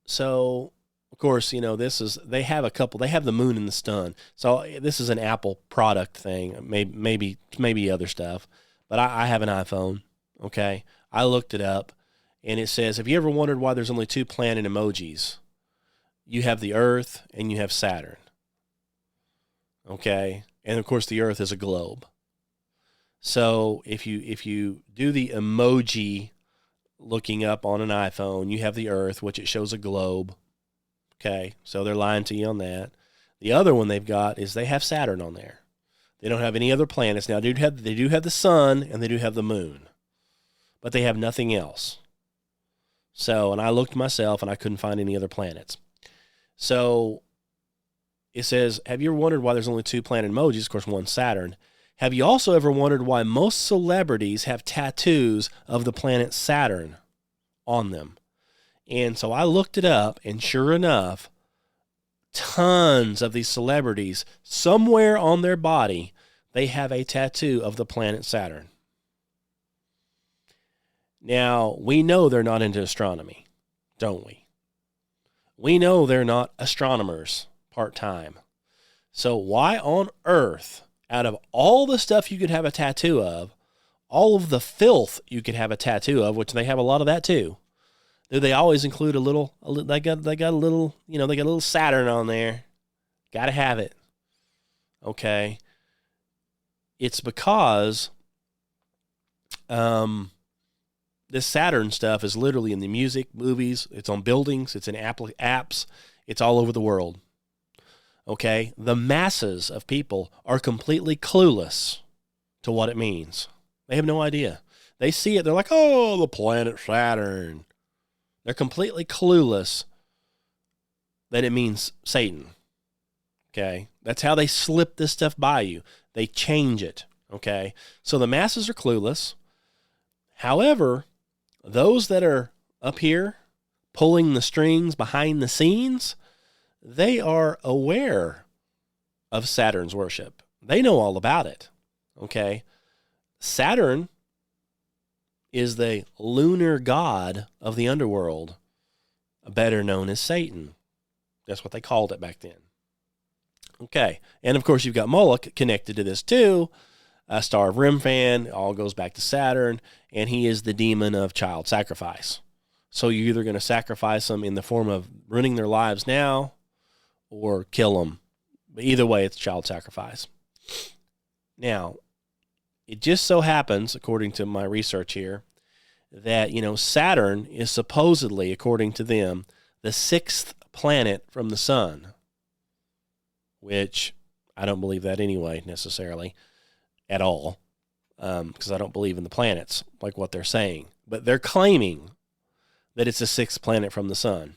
So, of course, they have the moon and the sun. So this is an Apple product thing, maybe other stuff. But I have an iPhone, okay? I looked it up, and it says, have you ever wondered why there's only 2 planet emojis? You have the Earth, and you have Saturn, okay? And, of course, the Earth is a globe. So if you do the emoji looking up on an iPhone, you have the Earth, which it shows a globe. Okay, so they're lying to you on that. The other one they've got is they have Saturn on there. They don't have any other planets. Now, they do have the sun and they do have the moon, but they have nothing else. So, and I looked myself and I couldn't find any other planets. So it says, have you ever wondered why there's only 2 planet emojis? Of course, one's Saturn. Have you also ever wondered why most celebrities have tattoos of the planet Saturn on them? And so I looked it up, and sure enough, tons of these celebrities, somewhere on their body, they have a tattoo of the planet Saturn. Now, we know they're not into astronomy, don't we? We know they're not astronomers part-time. So why on earth, out of all the stuff you could have a tattoo of, all of the filth you could have a tattoo of, which they have a lot of that too, do they always include they got a little Saturn on there. Got to have it. Okay. It's because this Saturn stuff is literally in the music, movies, it's on buildings, it's in apps, it's all over the world. Okay? The masses of people are completely clueless to what it means. They have no idea. They see it, they're like, oh, the planet Saturn. They're completely clueless that it means Satan. Okay? That's how they slip this stuff by you. They change it. Okay? So the masses are clueless. However, those that are up here pulling the strings behind the scenes, they are aware of Saturn's worship. They know all about it. Okay? Saturn is the lunar god of the underworld, better known as Satan. That's what they called it back then. Okay, and of course you've got Moloch connected to this too, a Star of Remphan, all goes back to Saturn, and he is the demon of child sacrifice. So you're either going to sacrifice them in the form of ruining their lives now or kill them. But either way, it's child sacrifice. Now, it just so happens, according to my research here, that, Saturn is supposedly, according to them, the 6th planet from the sun, which I don't believe that anyway, necessarily. at all, because I don't believe in the planets like what they're saying. But they're claiming that it's the sixth planet from the sun.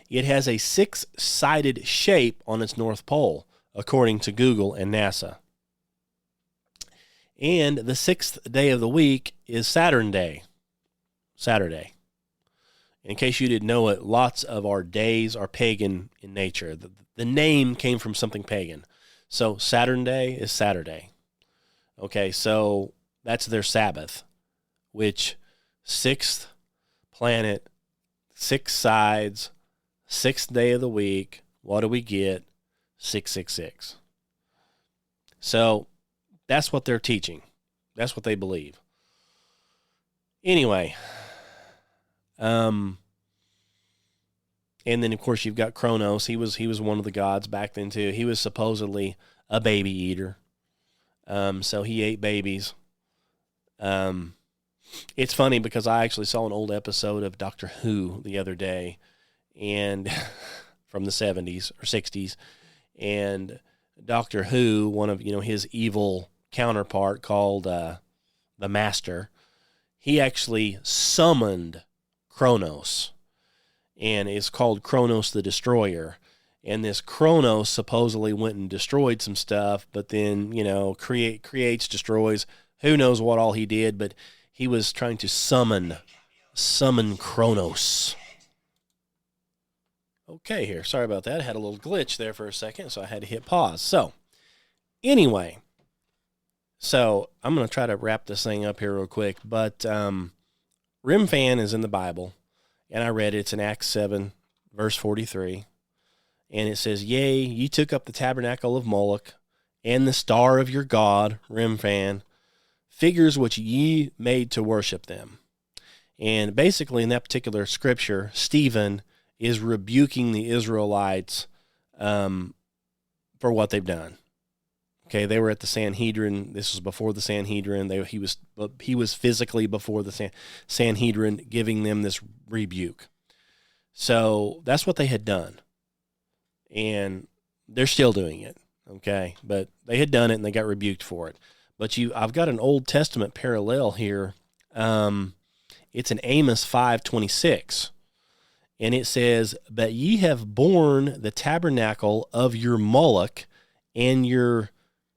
It has a six-sided shape on its north pole, according to Google and NASA. And the sixth day of the week is Saturn Day, Saturday. In case you didn't know it, lots of our days are pagan in nature. The name came from something pagan. So Saturn Day is Saturday. Okay, so that's their Sabbath, which sixth planet, six sides, sixth day of the week. What do we get? 666. So that's what they're teaching. That's what they believe. Anyway, and then of course you've got Kronos. He was one of the gods back then too. He was supposedly a baby eater. So he ate babies. It's funny because I actually saw an old episode of Doctor Who the other day, and from the 70s or 60s, and Doctor Who, one of his evil counterpart called the Master, he actually summoned Kronos, and it's called Kronos the Destroyer. And this Kronos supposedly went and destroyed some stuff, but then creates, destroys. Who knows what all he did? But he was trying to summon Kronos. Okay, here. Sorry about that. I had a little glitch there for a second, so I had to hit pause. So, anyway, I'm going to try to wrap this thing up here real quick. But Remphan is in the Bible, and I read it. It's in Acts 7, verse 43. And it says, "Yea, ye took up the tabernacle of Moloch, and the star of your god, Remphan, figures which ye made to worship them." And basically in that particular scripture, Stephen is rebuking the Israelites for what they've done. Okay, they were at the Sanhedrin. This was before the Sanhedrin. He was physically before the Sanhedrin, giving them this rebuke. So that's what they had done. And they're still doing it, okay? But they had done it, and they got rebuked for it. But I've got an Old Testament parallel here. It's in Amos 5:26, and it says, "But ye have borne the tabernacle of your Moloch and your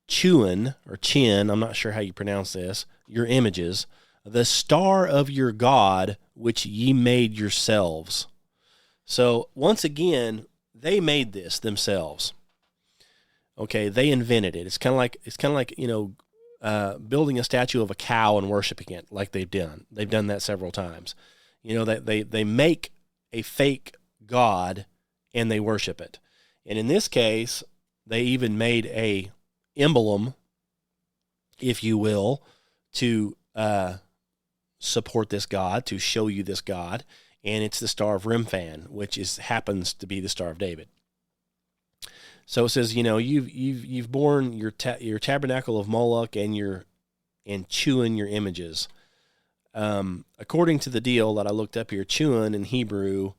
Chuan, or Chin, I'm not sure how you pronounce this, your images, the star of your God, which ye made yourselves." So once again, they made this themselves. Okay, they invented it. It's kind of like building a statue of a cow and worshiping it, like they've done. They've done that several times. That they make a fake god and they worship it. And in this case, they even made a emblem, if you will, to support this god, to show you this god. And it's the Star of Remphan, which happens to be the Star of David. So it says, you've borne your tabernacle of Moloch and Chuan your images. According to the deal that I looked up here, Chuan in Hebrew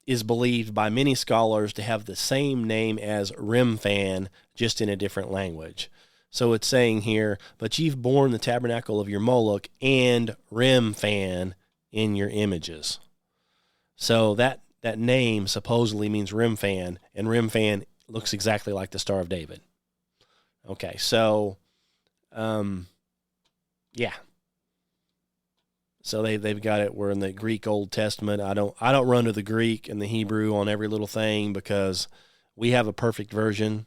is believed by many scholars to have the same name as Remphan, just in a different language. So it's saying here, "But you've borne the tabernacle of your Moloch and Remphan in your images." So that name supposedly means Remphan, and Remphan looks exactly like the Star of David. Okay, so yeah. So they've got it. We're in the Greek Old Testament. I don't run to the Greek and the Hebrew on every little thing, because we have a perfect version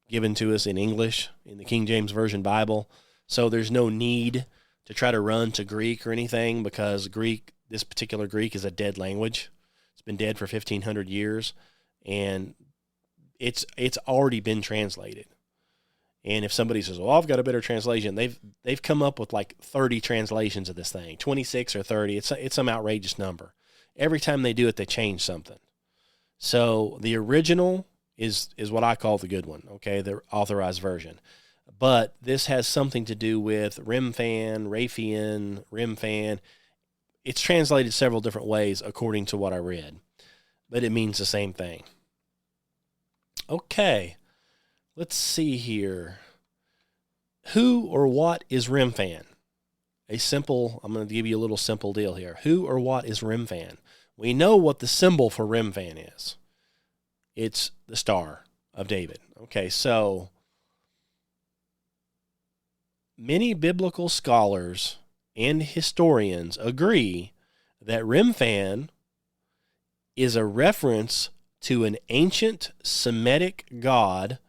given to us in English in the King James Version Bible. So there's no need to try to run to Greek or anything, because this particular Greek is a dead language. It's been dead for 1,500 years, and it's already been translated. And if somebody says, "Well, I've got a better translation," they've come up with like 30 translations of this thing, 26 or 30. It's some outrageous number. Every time they do it, they change something. So the original is what I call the good one, okay, the authorized version. But this has something to do with Remphan, Remphan. It's translated several different ways according to what I read, but it means the same thing. Okay, let's see here. Who or what is Remphan? I'm going to give you a little simple deal here. Who or what is Remphan? We know what the symbol for Remphan is. It's the Star of David. Okay, so many biblical scholars and historians agree that Remphan is a reference to an ancient Semitic god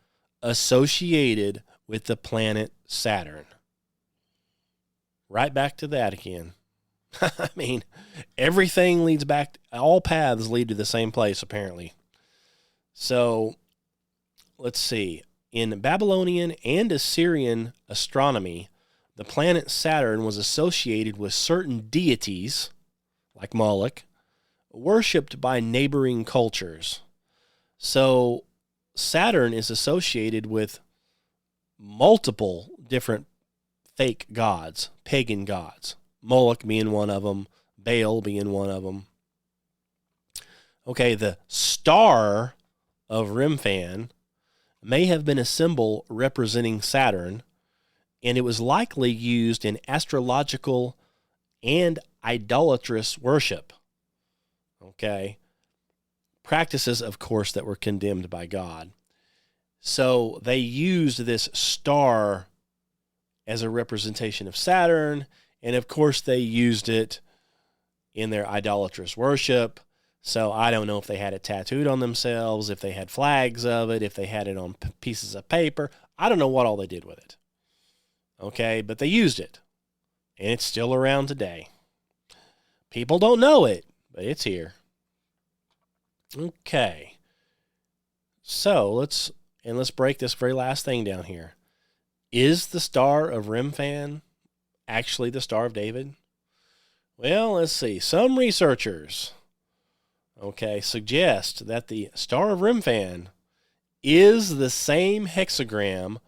associated with the planet Saturn. Right back to that again. I mean, everything leads back, all paths lead to the same place, apparently. So, let's see. In Babylonian and Assyrian astronomy, the planet Saturn was associated with certain deities, like Moloch, worshipped by neighboring cultures. So, Saturn is associated with multiple different fake gods, pagan gods. Moloch being one of them, Baal being one of them. Okay, the star of Remphan may have been a symbol representing Saturn, and it was likely used in astrological and idolatrous worship. Okay, practices, of course, that were condemned by God. So they used this star as a representation of Saturn, and of course they used it in their idolatrous worship. So I don't know if they had it tattooed on themselves, if they had flags of it, if they had it on pieces of paper. I don't know what all they did with it. Okay, but they used it, and it's still around today. People don't know it, but it's here. Okay, so let's break this very last thing down here. Is the Star of Remphan actually the Star of David? Well, let's see. Some researchers, suggest that the Star of Remphan is the same hexagram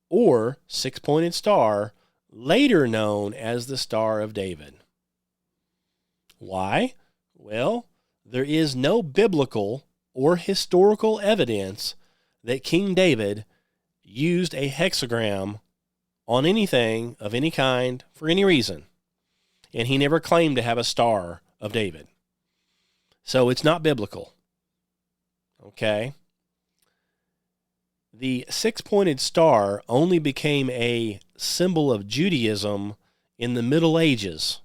or six-pointed star later known as the Star of David. Why? Well, there is no biblical or historical evidence that King David used a hexagram on anything of any kind for any reason. And he never claimed to have a Star of David. So it's not biblical. Okay? The six-pointed star only became a symbol of Judaism in the Middle Ages,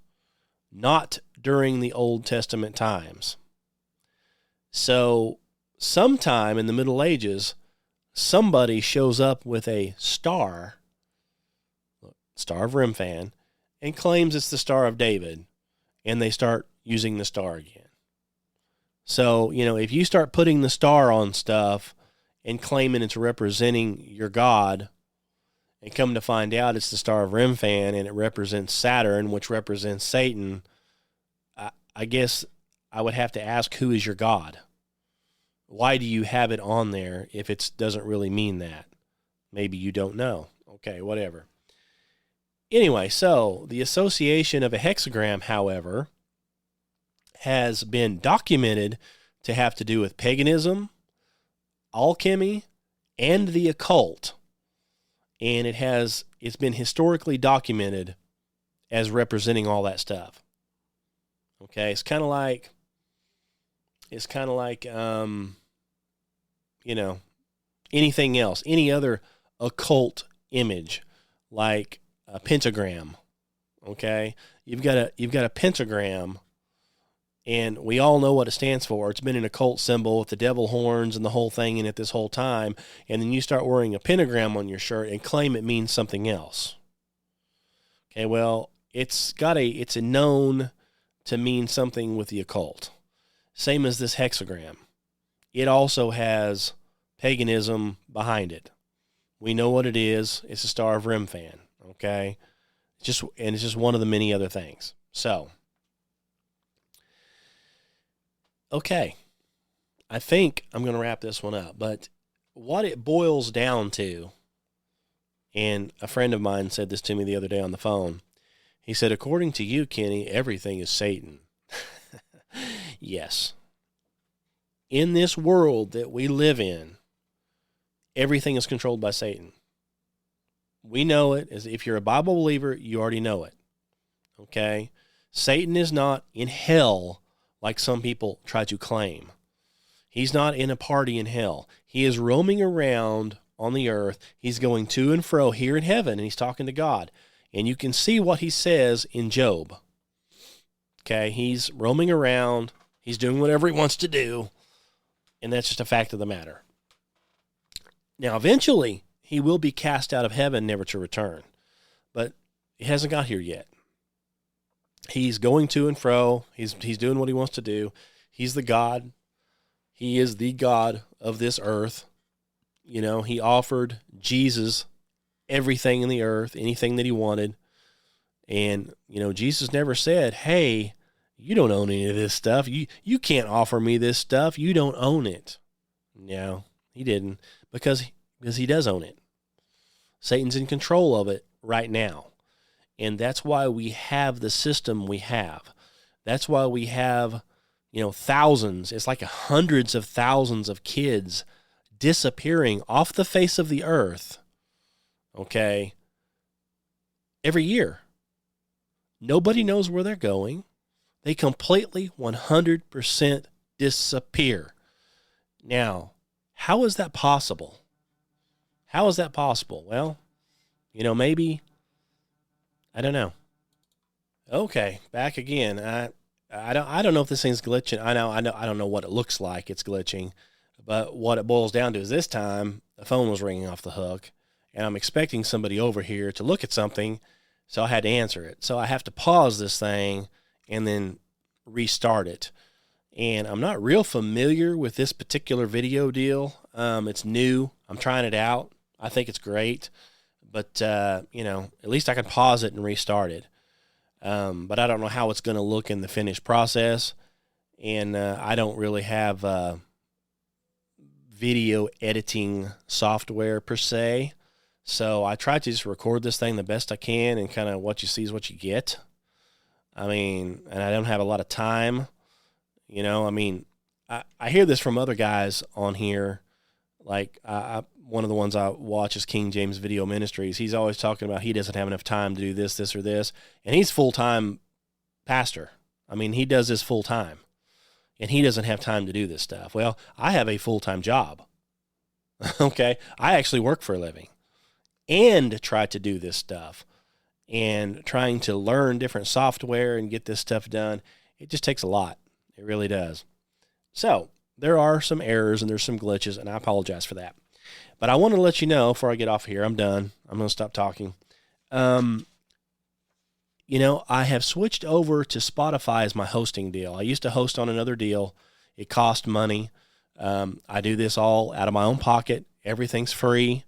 not during the Old Testament times. So sometime in the Middle Ages, somebody shows up with a star, Star of Remphan, and claims it's the Star of David, and they start using the star again. So, if you start putting the star on stuff and claiming it's representing your God, and come to find out it's the Star of Remphan and it represents Saturn, which represents Satan, I guess I would have to ask, who is your God? Why do you have it on there if it doesn't really mean that? Maybe you don't know. Okay, whatever. Anyway, so the association of a hexagram, however, has been documented to have to do with paganism, alchemy, and the occult. And it's been historically documented as representing all that stuff. Okay, it's kind of like anything else, any other occult image, like a pentagram. Okay, you've got a pentagram, and we all know what it stands for. It's been an occult symbol with the devil horns and the whole thing in it this whole time. And then you start wearing a pentagram on your shirt and claim it means something else. Okay, well, it's known to mean something with the occult. Same as this hexagram. It also has paganism behind it. We know what it is. It's the Star of Remphan. Okay, it's just one of the many other things. So, okay, I think I'm going to wrap this one up. But what it boils down to, and a friend of mine said this to me the other day on the phone. He said, according to you, Kenny, everything is Satan. Yes. In this world that we live in, everything is controlled by Satan. We know it. As if you're a Bible believer, you already know it. Okay? Satan is not in hell like some people try to claim. He's not in a party in hell. He is roaming around on the earth. He's going to and fro here in heaven, and he's talking to God. And you can see what he says in Job. Okay? He's roaming around. He's doing whatever he wants to do. And that's just a fact of the matter. Now, eventually, he will be cast out of heaven, never to return. But he hasn't got here yet. He's going to and fro. He's doing what he wants to do. He's the God. He is the God of this earth. You know, he offered Jesus everything in the earth, anything that he wanted. And, you know, Jesus never said, hey, you don't own any of this stuff. You can't offer me this stuff. You don't own it. No, he didn't, because he does own it. Satan's in control of it right now. And that's why we have the system we have. That's why we have, you know, thousands, it's like hundreds of thousands of kids disappearing off the face of the earth, okay, every year. Nobody knows where they're going. They completely 100% disappear. Now, how is that possible? How is that possible? Well, you know, maybe, I don't know. Okay, back again. I don't know if this thing's glitching. I don't know what it looks like it's glitching, but what it boils down to is this time the phone was ringing off the hook, and I'm expecting somebody over here to look at something, so I had to answer it. So I have to pause this thing and then restart it. And I'm not real familiar with this particular video deal. It's new. I'm trying it out. I think it's great, but you know, at least I can pause it and restart it. But I don't know how it's going to look in the finished process. And I don't really have video editing software per se. So I try to just record this thing the best I can, and kind of what you see is what you get. I mean, and I don't have a lot of time. You know, I mean, I hear this from other guys on here. Like, one of the ones I watch is King James Video Ministries. He's always talking about he doesn't have enough time to do this, this, or this. And he's full-time pastor. I mean, he does this full-time. And he doesn't have time to do this stuff. Well, I have a full-time job. Okay? I actually work for a living and try to do this stuff. And trying to learn different software and get this stuff done, it just takes a lot. It really does. So, there are some errors and there's some glitches, and I apologize for that. But I want to let you know before I get off here, I'm done. I'm going to stop talking. You know, I have switched over to Spotify as my hosting deal. I used to host on another deal. It cost money. I do this all out of my own pocket. Everything's free.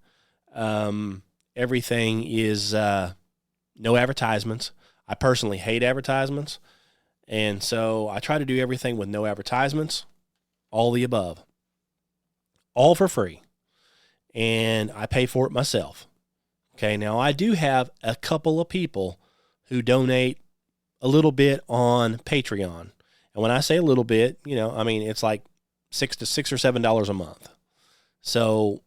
Everything is no advertisements. I personally hate advertisements. And so I try to do everything with no advertisements, all the above, all for free. And I pay for it myself. Okay, now I do have a couple of people who donate a little bit on Patreon. And when I say a little bit, you know, I mean, it's like $6 or $7 a month. So,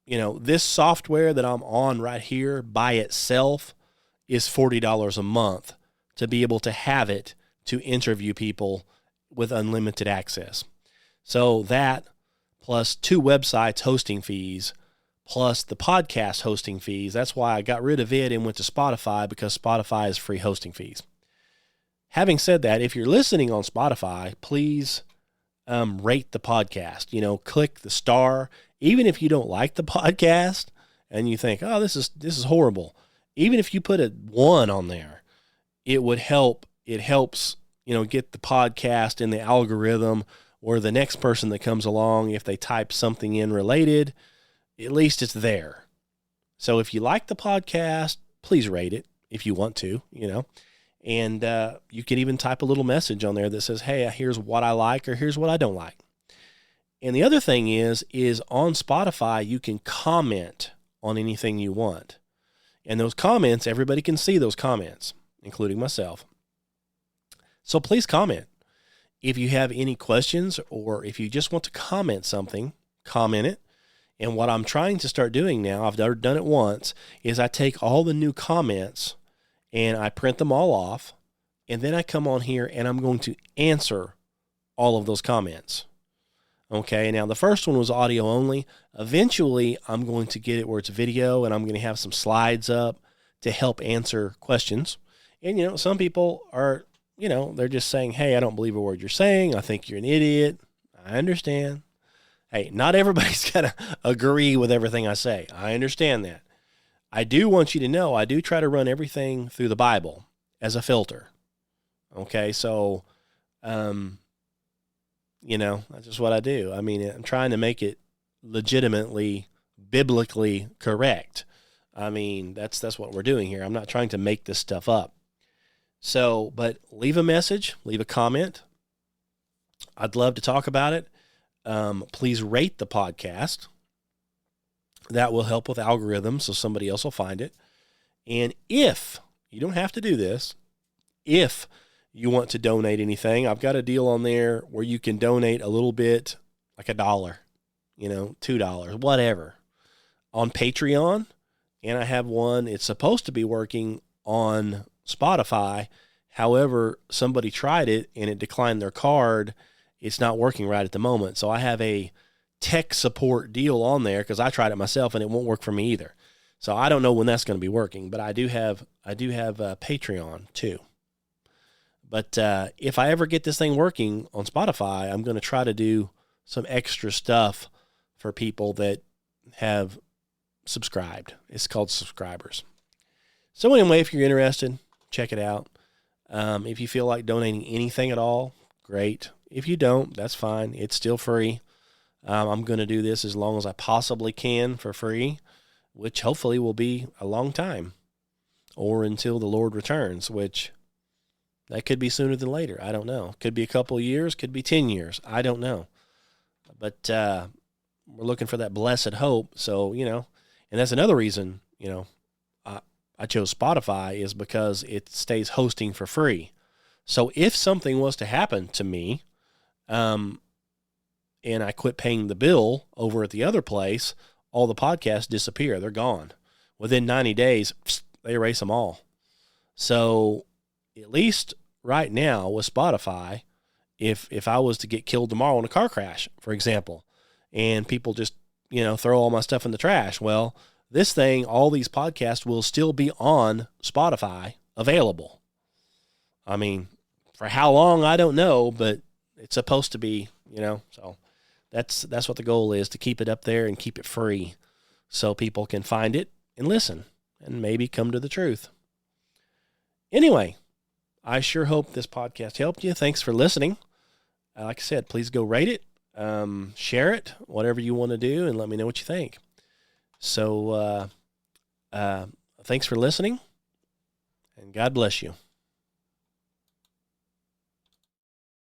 you know, this software that I'm on right here by itself is $40 a month to be able to have it to interview people with unlimited access. So that plus 2 websites hosting fees, plus the podcast hosting fees. That's why I got rid of it and went to Spotify, because Spotify is free hosting fees. Having said that, if you're listening on Spotify, please rate the podcast. You know, click the star. Even if you don't like the podcast and you think, oh, this is horrible. Even if you put a 1 on there, it would help. It helps, you know, get the podcast in the algorithm, or the next person that comes along, if they type something in related, at least it's there. So if you like the podcast, please rate it if you want to, you know. And you can even type a little message on there that says, hey, here's what I like, or here's what I don't like. And the other thing is on Spotify, you can comment on anything you want. And those comments, everybody can see those comments, including myself. So please comment. If you have any questions, or if you just want to comment something, comment it. And what I'm trying to start doing now, I've never done it once, is I take all the new comments and I print them all off, and then I come on here and I'm going to answer all of those comments. Okay, now the first one was audio only. Eventually, I'm going to get it where it's video, and I'm going to have some slides up to help answer questions. And, some people are, they're just saying, hey, I don't believe a word you're saying. I think you're an idiot. I understand. Hey, not everybody's got to agree with everything I say. I understand that. I do want you to know, I do try to run everything through the Bible as a filter. Okay, so, that's just what I do. I mean, I'm trying to make it legitimately, biblically correct. I mean, that's what we're doing here. I'm not trying to make this stuff up. So, but leave a message, leave a comment. I'd love to talk about it. Please rate the podcast. That will help with algorithms, so somebody else will find it. And if, you don't have to do this, if you want to donate anything, I've got a deal on there where you can donate a little bit, like $1, $2, whatever, on Patreon. And I have one, it's supposed to be working on Spotify. However, somebody tried it and it declined their card. It's not working right at the moment. So I have a tech support deal on there because I tried it myself and it won't work for me either. So I don't know when that's going to be working, but I do have Patreon too. But if I ever get this thing working on Spotify, I'm going to try to do some extra stuff for people that have subscribed. It's called subscribers. So anyway, if you're interested, check it out. If you feel like donating anything at all, great. If you don't, that's fine. It's still free. I'm going to do this as long as I possibly can for free, which hopefully will be a long time, or until the Lord returns, which that could be sooner than later. I don't know. Could be a couple of years, could be 10 years. I don't know. But we're looking for that blessed hope. So, and that's another reason, I chose Spotify, is because it stays hosting for free. So if something was to happen to me, and I quit paying the bill over at the other place, all the podcasts disappear. They're gone. Within 90 days, they erase them all. So at least right now with Spotify, if I was to get killed tomorrow in a car crash, for example, and people just, throw all my stuff in the trash, well, this thing, all these podcasts will still be on Spotify available. I mean, for how long, I don't know, but it's supposed to be, so that's what the goal is, to keep it up there and keep it free so people can find it and listen and maybe come to the truth. Anyway, I sure hope this podcast helped you. Thanks for listening. Like I said, please go rate it, share it, whatever you want to do, and let me know what you think. So thanks for listening, and God bless you.